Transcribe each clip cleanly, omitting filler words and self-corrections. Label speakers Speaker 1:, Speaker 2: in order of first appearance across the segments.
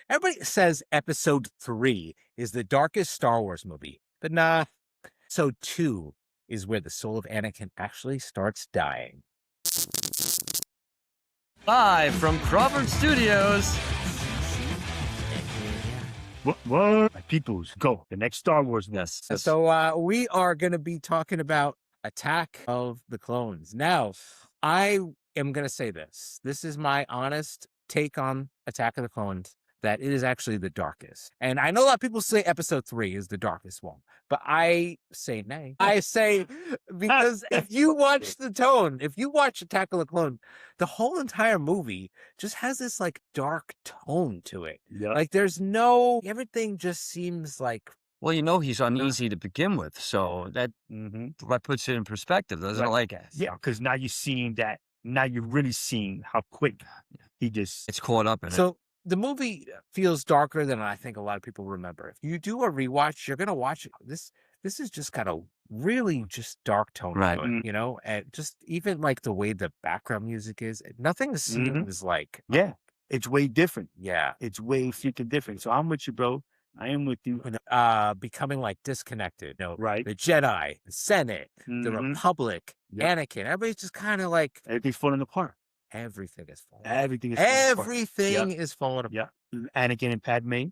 Speaker 1: Everybody says episode 3 is the darkest Star Wars movie, but nah. Episode 2 is where the soul of Anakin actually starts dying.
Speaker 2: Live from Crawford Studios.
Speaker 3: What? My peoples, go. The next Star Wars.
Speaker 2: Yes.
Speaker 1: So we are going to be talking about Attack of the Clones. Now, I am going to say this. This is my honest take on Attack of the Clones, that it is actually the darkest. And I know a lot of people say episode 3 is the darkest one, but I say nay. I say, because if you watch if you watch Attack of the Clones, the whole entire movie just has this like dark tone to it.
Speaker 3: Yeah.
Speaker 1: Like everything just seems like.
Speaker 2: Well, he's uneasy to begin with, so that puts it in perspective, doesn't it? Like,
Speaker 3: yeah, because now you're seeing that. Now you're really seeing how quick he just.
Speaker 2: It's caught up in it.
Speaker 1: So the movie feels darker than I think a lot of people remember. If you do a rewatch, you're gonna watch it. This is just got a really just dark tone
Speaker 2: Right.
Speaker 1: to it, and just even like the way the background music is. Nothing seems like.
Speaker 3: Yeah, it's way different.
Speaker 1: Yeah,
Speaker 3: it's way freaking different. So I'm with you, bro. I am with you.
Speaker 1: Becoming like disconnected.
Speaker 3: Right.
Speaker 1: The Jedi, the Senate, the Republic, Anakin. Everybody's just kind of like
Speaker 3: everything's falling apart.
Speaker 1: Everything is falling.
Speaker 3: Everything is
Speaker 1: falling apart.
Speaker 3: Yeah. Anakin and Padmé.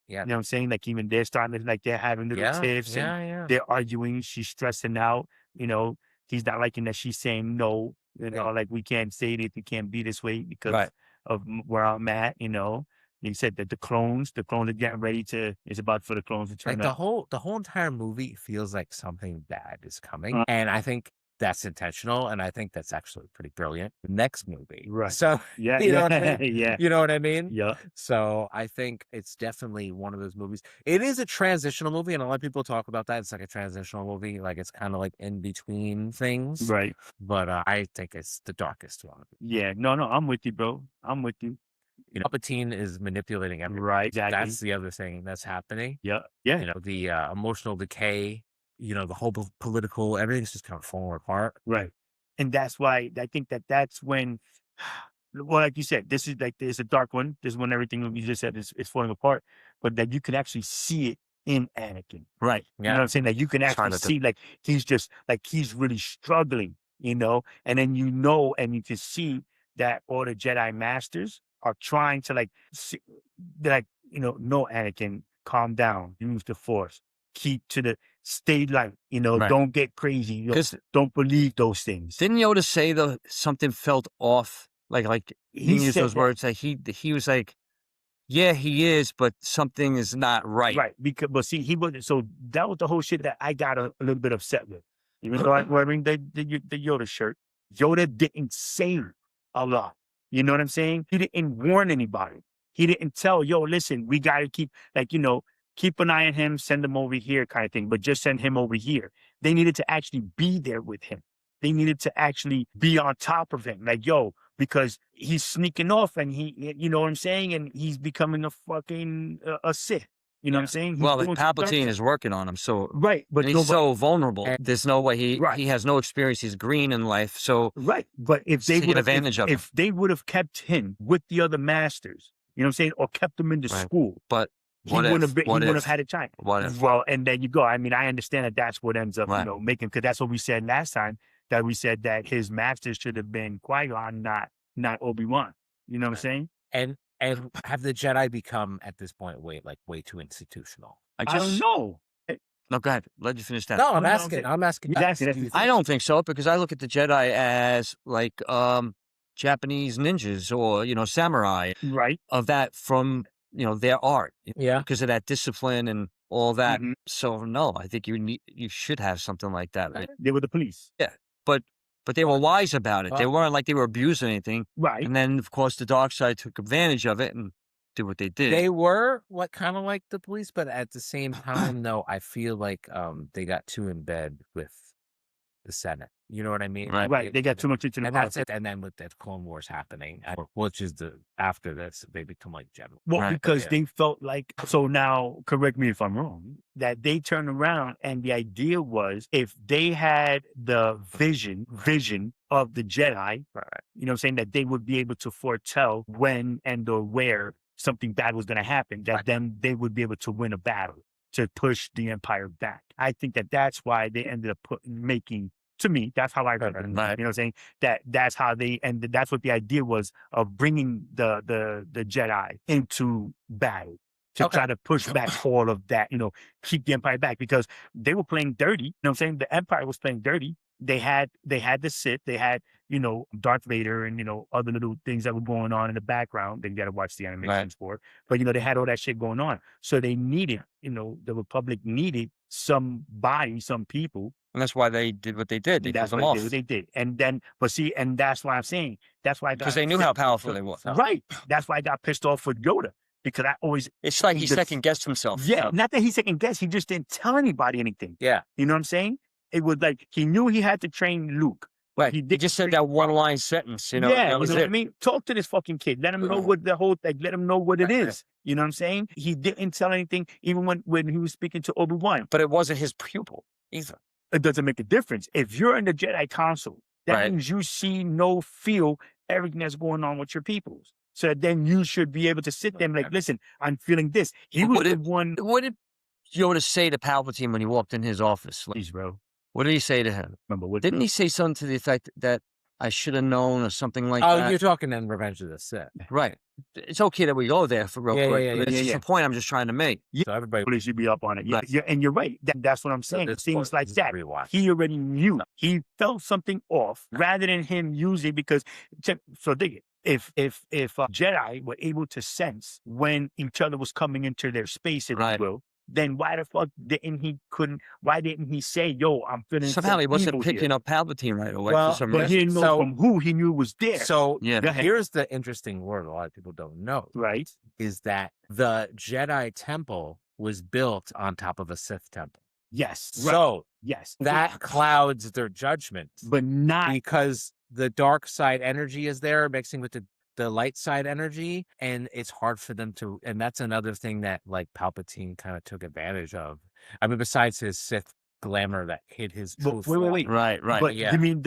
Speaker 1: Yeah.
Speaker 3: You know what I'm saying? Like even they're starting to, like they're having little tiffs and they're arguing. She's stressing out. He's not liking that she's saying no. Like we can't say this, we can't be this way because of where I'm at. He said that the clones are getting ready it's about for the clones to turn up.
Speaker 1: The whole entire movie feels like something bad is coming. And I think that's intentional, and I think that's actually pretty brilliant. The next movie.
Speaker 3: Right.
Speaker 1: So
Speaker 3: yeah,
Speaker 1: you know what I mean?
Speaker 3: Yeah.
Speaker 1: You know what I mean?
Speaker 3: Yeah.
Speaker 1: So I think it's definitely one of those movies. It is a transitional movie, and a lot of people talk about that. It's like a transitional movie, like it's kind of like in between things.
Speaker 3: Right.
Speaker 1: But I think it's the darkest one.
Speaker 3: Yeah. No, I'm with you, bro. I'm with you.
Speaker 1: Palpatine is manipulating everything.
Speaker 3: Right. Exactly.
Speaker 1: That's the other thing that's happening.
Speaker 3: Yeah. Yeah.
Speaker 1: The emotional decay, the whole political, everything's just kind of falling apart.
Speaker 3: Right. And that's why I think that's when, well, like you said, this is like, there's a dark one. This is when everything you just said is falling apart, but that you can actually see it in Anakin.
Speaker 1: Right.
Speaker 3: Yeah. You know what I'm saying? Like you can actually see, like, he's just like, he's really struggling, and then, and you can see that all the Jedi masters are trying to no, Anakin, calm down, use the Force, keep to the stay light, don't get crazy, don't believe those things.
Speaker 2: Didn't Yoda say something felt off? Like he used those words. Like he was like, yeah, he is, but something is not right.
Speaker 3: Right, but see, he wasn't. So that was the whole shit that I got a little bit upset with. Even though I'm wearing the Yoda shirt, Yoda didn't say a lot. You know what I'm saying? He didn't warn anybody. He didn't tell, listen, we got to keep, keep an eye on him, send him over here kind of thing, but just send him over here. They needed to actually be there with him. They needed to actually be on top of him. Because he's sneaking off and you know what I'm saying? And he's becoming a fucking, a Sith. You know what I'm saying?
Speaker 2: Well, Palpatine is working on him, so
Speaker 3: right, but
Speaker 2: he's so vulnerable. There's no way he has no experience. He's green in life, so
Speaker 3: right. But if they
Speaker 2: take advantage of him,
Speaker 3: if they would have kept him with the other masters, you know what I'm saying, or kept him in the school,
Speaker 2: but
Speaker 3: he wouldn't have had a chance.
Speaker 2: What if?
Speaker 3: Well, and there you go. I mean, I understand that that's what ends up, making, because that's what we said last time, that we said that his masters should have been Qui-Gon, not Obi-Wan. You know what I'm saying?
Speaker 1: And have the Jedi become at this point way too institutional?
Speaker 3: I don't know.
Speaker 2: No, go ahead. Let you finish that.
Speaker 1: No, I'm asking.
Speaker 2: I don't think so, because I look at the Jedi as like Japanese ninjas or samurai,
Speaker 3: right?
Speaker 2: Of that from their art,
Speaker 1: because
Speaker 2: of that discipline and all that. So no, I think you should have something like that. Right?
Speaker 3: They were the police.
Speaker 2: Yeah, but they were wise about it. They weren't like they were abusing anything.
Speaker 3: Right.
Speaker 2: And then, of course, the dark side took advantage of it and did what they did.
Speaker 1: They were kind of like the police, but at the same time, though, I feel like they got too in bed with the Senate. You know what I mean?
Speaker 3: Right. They got too much into the
Speaker 1: and
Speaker 3: politics.
Speaker 1: that's it. And then with the Clone Wars happening, which is after this, they become like general.
Speaker 3: Well, because they felt like, so now, correct me if I'm wrong, that they turned around and the idea was, if they had the vision of the Jedi, you know what I'm saying, that they would be able to foretell when and or where something bad was going to happen, that then they would be able to win a battle to push the Empire back. I think that that's why they ended up making. To me, that's how I read it. You know what I'm saying? That's how they ended. That's what the idea was of bringing the Jedi into battle to try to push back all of that. Keep the Empire back, because they were playing dirty. You know what I'm saying? The Empire was playing dirty. They had the Sith. They had Darth Vader and other little things that were going on in the background. Then you got to watch the animations for it. But they had all that shit going on. So they needed, the Republic needed somebody, some people.
Speaker 2: And that's why they did what they did. They
Speaker 3: That's
Speaker 2: took them
Speaker 3: what
Speaker 2: off.
Speaker 3: they did. And then, and that's why I'm saying, that's why I got
Speaker 2: Because they knew how powerful they were.
Speaker 3: Right. That's why I got pissed off with Yoda, because I always.
Speaker 2: It's like he second guessed himself.
Speaker 3: Yeah. Not that he second guessed. He just didn't tell anybody anything.
Speaker 1: Yeah.
Speaker 3: You know what I'm saying? It was like he knew he had to train Luke.
Speaker 2: Right. He just said that one line sentence.
Speaker 3: Yeah.
Speaker 2: That was
Speaker 3: you know
Speaker 2: it.
Speaker 3: what I mean? Talk to this fucking kid. Let him know what let him know what it is. You know what I'm saying? He didn't tell anything, even when he was speaking to Obi-Wan.
Speaker 2: But it wasn't his pupil either.
Speaker 3: It doesn't make a difference. If you're in the Jedi Council, that means you see, know, feel everything that's going on with your peoples. So then you should be able to sit there and like, listen, I'm feeling this. He was the one.
Speaker 2: What did Yoda say to Palpatine when he walked in his office?
Speaker 3: Please, bro.
Speaker 2: What did he say to him?
Speaker 3: Remember what?
Speaker 2: Didn't he say something to the effect that I should have known or something like that?
Speaker 1: Oh, you're talking in Revenge of the Sith.
Speaker 2: Right. It's okay that we go there for real quick. It's just a point I'm just trying to make.
Speaker 3: Yeah.
Speaker 1: So everybody
Speaker 3: should be up on it. Yeah,
Speaker 2: Right.
Speaker 3: and you're right. That's what I'm saying. Things like that.
Speaker 1: Rewatch.
Speaker 3: He already knew. He felt something off rather than him using, because so dig it. If Jedi were able to sense when each other was coming into their space, if you will, then why the fuck why didn't he say, yo, I'm feeling
Speaker 2: somehow he wasn't picking up Palpatine right away for some
Speaker 3: but
Speaker 2: reason.
Speaker 3: he didn't know from who he knew was there.
Speaker 1: So
Speaker 2: Yeah.
Speaker 1: here's the interesting word a lot of people don't know.
Speaker 3: Right.
Speaker 1: Is that the Jedi temple was built on top of a Sith temple.
Speaker 3: Yes.
Speaker 1: So
Speaker 3: yes.
Speaker 1: that clouds their judgment.
Speaker 3: But not
Speaker 1: Because the dark side energy is there mixing with the light side energy, and it's hard for them to, and that's another thing that like Palpatine kind of took advantage of. I mean, besides his Sith glamour that hid his truth.
Speaker 3: wait.
Speaker 2: Right.
Speaker 3: But
Speaker 1: yeah.
Speaker 3: you mean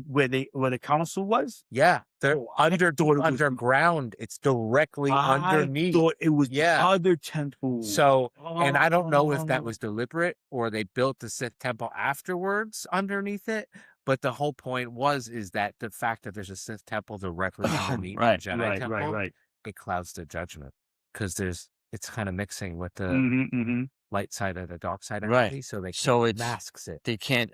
Speaker 3: where the council was?
Speaker 1: Yeah, they're underground. It's directly underneath.
Speaker 3: I thought it was
Speaker 1: Yeah.
Speaker 3: the other temple.
Speaker 1: So, and I don't know if that was deliberate or they built the Sith temple afterwards underneath it. But the whole point is that the fact that there's a Sith temple directly underneath the Jedi temple, it clouds the judgment, because it's kind of mixing with the light side of the dark side energy, so it masks it.
Speaker 2: They can't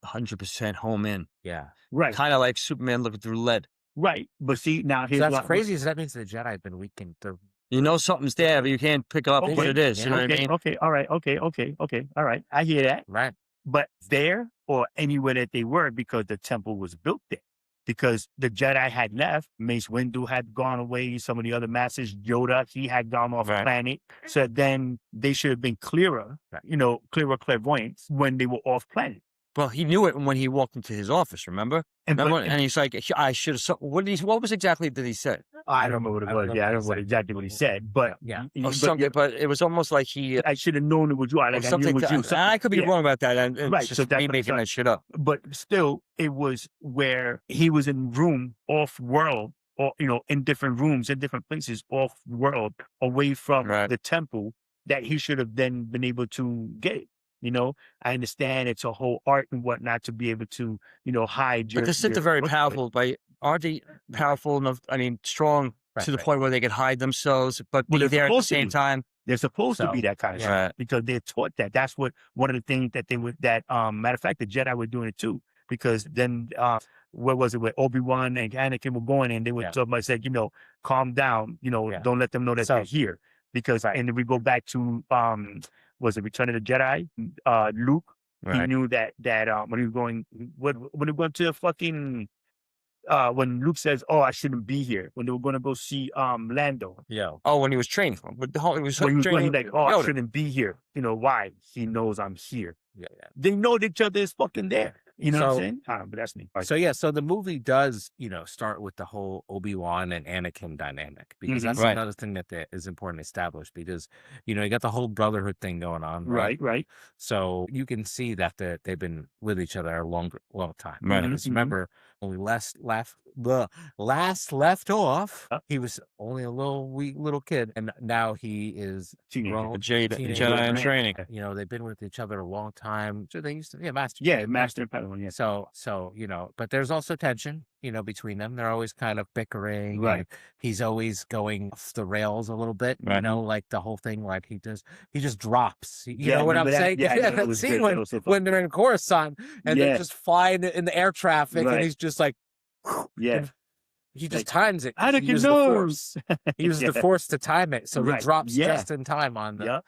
Speaker 2: 100% home in.
Speaker 1: Yeah,
Speaker 3: right.
Speaker 2: Kind of like Superman looking through lead.
Speaker 3: Right. But see, now here's
Speaker 1: that's crazy. So that means the Jedi have been weakened.
Speaker 2: You know something's there, but you can't pick up what it is.
Speaker 1: Yeah.
Speaker 2: You know what I mean?
Speaker 3: Okay. All right. Okay. All right. I hear that.
Speaker 1: Right.
Speaker 3: But there or anywhere that they were, because the temple was built there. Because the Jedi had left, Mace Windu had gone away, some of the other masters, Yoda, he had gone off planet. So then they should have been clearer, clearer clairvoyance when they were off planet.
Speaker 2: Well, he knew it when he walked into his office, remember? And he's like, I should have. What was exactly did he say?
Speaker 3: I don't remember what it was. Yeah, I don't know exactly what he said. But
Speaker 2: but it was almost like he.
Speaker 3: I should have known it was you. Like I knew it was you.
Speaker 2: I could be wrong about that. And
Speaker 3: right.
Speaker 2: Just
Speaker 3: So that's
Speaker 2: me making that shit up.
Speaker 3: But still, it was where he was in room off world, or in different rooms, in different places off world, away from the temple, that he should have then been able to get it. I understand it's a whole art and whatnot to be able to, hide your.
Speaker 2: But the Sith are very powerful. Aren't they powerful enough? I mean, strong to the point where they could hide themselves, but be there at the same time.
Speaker 3: They're supposed to be that kind of shit, because they're taught that. That's one of the things that they would. Matter of fact, the Jedi were doing it too, because then where was it? Where Obi-Wan and Anakin were going, and they would talk about saying, calm down, don't let them know that they're here, because and then we go back to was it Return of the Jedi? Luke, he knew that when he was going, when he went to fucking, when Luke says, "Oh, I shouldn't be here," when they were going to go see Lando.
Speaker 2: Yeah. Oh, when he was training, he was
Speaker 3: training, like, "Oh,
Speaker 2: Yoda.
Speaker 3: I shouldn't be here." Why? He knows I'm here.
Speaker 1: Yeah.
Speaker 3: They know that each other is fucking there. You know what I'm saying? But that's me.
Speaker 1: So the movie does, start with the whole Obi-Wan and Anakin dynamic, because that's another thing that is important to establish, because, you got the whole brotherhood thing going on.
Speaker 3: Right.
Speaker 1: So you can see that they've been with each other a long time.
Speaker 2: Right.
Speaker 1: Because remember, only the last left off. He was only a little wee little kid, and now he is grown,
Speaker 2: A Jedi
Speaker 1: teenager,
Speaker 2: in training.
Speaker 1: You know, they've been with each other a long time. So they used to, master.
Speaker 3: Master and Padawan. Yeah.
Speaker 1: So you know, but there's also tension, you know, between them. They're always kind of bickering.
Speaker 3: Right.
Speaker 1: And he's always going off the rails a little bit. You know, like the whole thing, like he just drops. You know what I'm saying?
Speaker 3: Yeah,
Speaker 1: that scene when they're in Coruscant and they're just flying in the air traffic, and he's just like,
Speaker 3: yeah.
Speaker 1: He just times it.
Speaker 3: Anakin
Speaker 1: He uses the force. He uses the force to time it, so he drops just in time on the.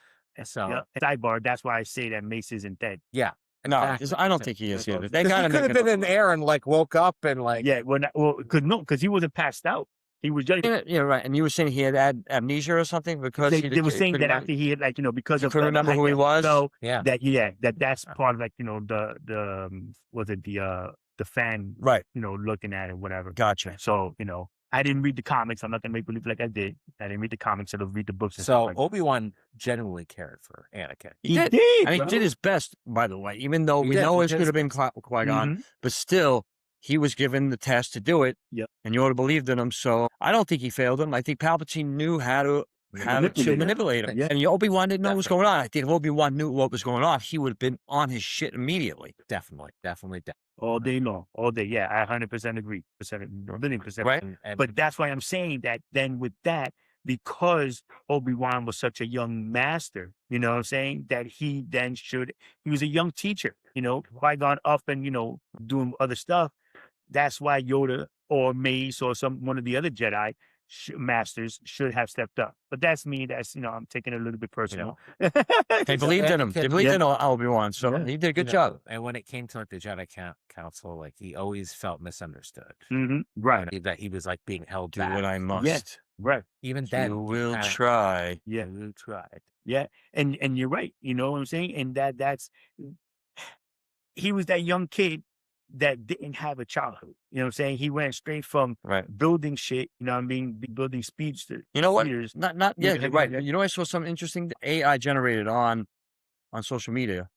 Speaker 1: So
Speaker 3: sidebar. That's why I say that Mace isn't dead.
Speaker 1: Yeah.
Speaker 2: No, I don't think he is either. They
Speaker 1: He could have been in the air and like woke up and like.
Speaker 3: Yeah, because he wasn't passed out. He was just
Speaker 2: yeah, right. And you were saying he had amnesia or something because
Speaker 3: they were saying that after he had because of
Speaker 2: couldn't remember who he was.
Speaker 3: So
Speaker 1: yeah,
Speaker 3: that's part of the fan looking at it, whatever.
Speaker 2: Gotcha.
Speaker 3: So I didn't read the comics. I'm not gonna make believe like I did. I didn't read the comics. I'll read the books.
Speaker 1: So Obi-Wan genuinely cared for Anakin.
Speaker 2: He did. And he did his best, by the way. Even though we know it could have been Qui-Gon, but still, he was given the task to do it.
Speaker 3: Yep.
Speaker 2: And Yoda believed in him. So I don't think he failed him. I think Palpatine knew how to manipulate him.
Speaker 3: Yeah.
Speaker 2: And Obi-Wan didn't know what was going on. I think if Obi-Wan knew what was going on, he would have been on his shit immediately.
Speaker 1: Definitely.
Speaker 3: All day long, all day. Yeah, I 100% agree. 1,000,000%.
Speaker 2: Right.
Speaker 3: But that's why I'm saying that then with that, because Obi-Wan was such a young master, you know what I'm saying? That he was a young teacher, Qui-Gon up and, doing other stuff. That's why Yoda or Mace or one of the other Jedi masters should have stepped up. But that's me. That's, I'm taking it a little bit personal.
Speaker 2: They believed in him. They believed in Obi-Wan. So he did a good job.
Speaker 1: And when it came to like the Jedi Council, like he always felt misunderstood.
Speaker 3: Right.
Speaker 1: That he was like being held
Speaker 2: Do
Speaker 1: back.
Speaker 2: what I must.
Speaker 3: Yeah. Right.
Speaker 1: Even then.
Speaker 2: You will try.
Speaker 3: Yeah.
Speaker 1: You will try.
Speaker 3: Yeah. And you're right. You know what I'm saying? And he was that young kid that didn't have a childhood. You know what I'm saying? He went straight from building shit, building speedsters.
Speaker 2: You know what? You're right. You know, I saw something interesting AI generated on social media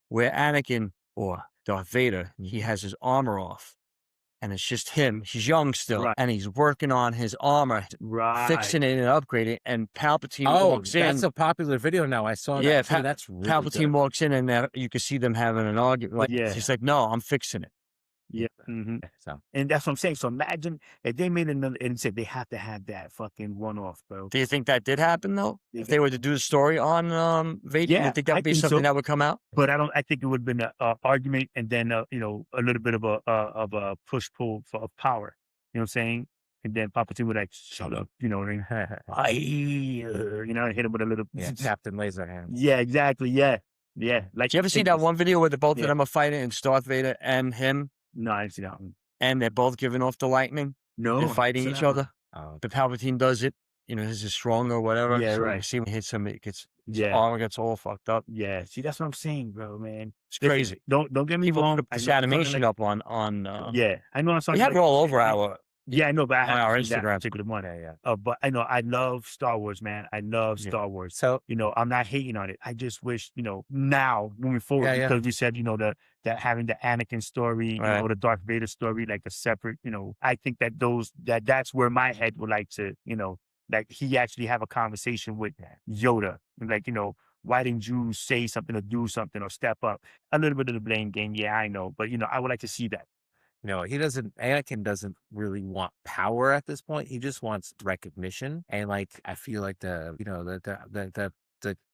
Speaker 2: where Anakin or Darth Vader, he has his armor off. And it's just him. He's young still. And he's working on his armor, fixing it and upgrading. And Palpatine walks in.
Speaker 1: That's a popular video now. I saw that. Yeah, that's really
Speaker 2: Palpatine
Speaker 1: good.
Speaker 2: walks in and you can see them having an argument. He's like, no, I'm fixing it.
Speaker 3: Yeah. So, and that's what I'm saying. So imagine if they made another and said they have to have that fucking one-off, bro.
Speaker 2: Do you think that did happen though? If they were to do the story on Vader, you think that would be something that would come out?
Speaker 3: But I think it would have been an argument and then a little bit of a push-pull of power. You know what I'm saying? And then Palpatine would like, shut up, hit him with a little
Speaker 1: Captain Laserhand.
Speaker 3: Yeah, exactly. Yeah. Yeah. Like,
Speaker 2: did you ever see that one video where the both of them are fighting and it's Darth Vader and him?
Speaker 3: No, I didn't see that one.
Speaker 2: And they're both giving off the lightning.
Speaker 3: No.
Speaker 2: They're fighting each other. The Palpatine does it. His is strong or whatever.
Speaker 3: Yeah,
Speaker 2: so
Speaker 3: right.
Speaker 2: You see when he hits him, his armor gets all fucked up.
Speaker 3: Yeah. See, that's what I'm saying, bro, man.
Speaker 2: It's crazy.
Speaker 3: Don't get me wrong.
Speaker 2: Put this animation up on
Speaker 3: yeah, I know.
Speaker 2: We had it all over our.
Speaker 3: Yeah, I know, but I have
Speaker 2: our Instagram.
Speaker 3: Particular one. But I know I love Star Wars, man. I love Star Wars. So I'm not hating on it. I just wish now moving forward because you said that having the Anakin story, the Darth Vader story, like a separate, I think that that's where my head would like to, like he actually have a conversation with Yoda, like why didn't you say something or do something or step up? A little bit of the blame game, yeah, I know, but I would like to see that.
Speaker 1: Anakin doesn't really want power at this point. He just wants recognition. And like, I feel like the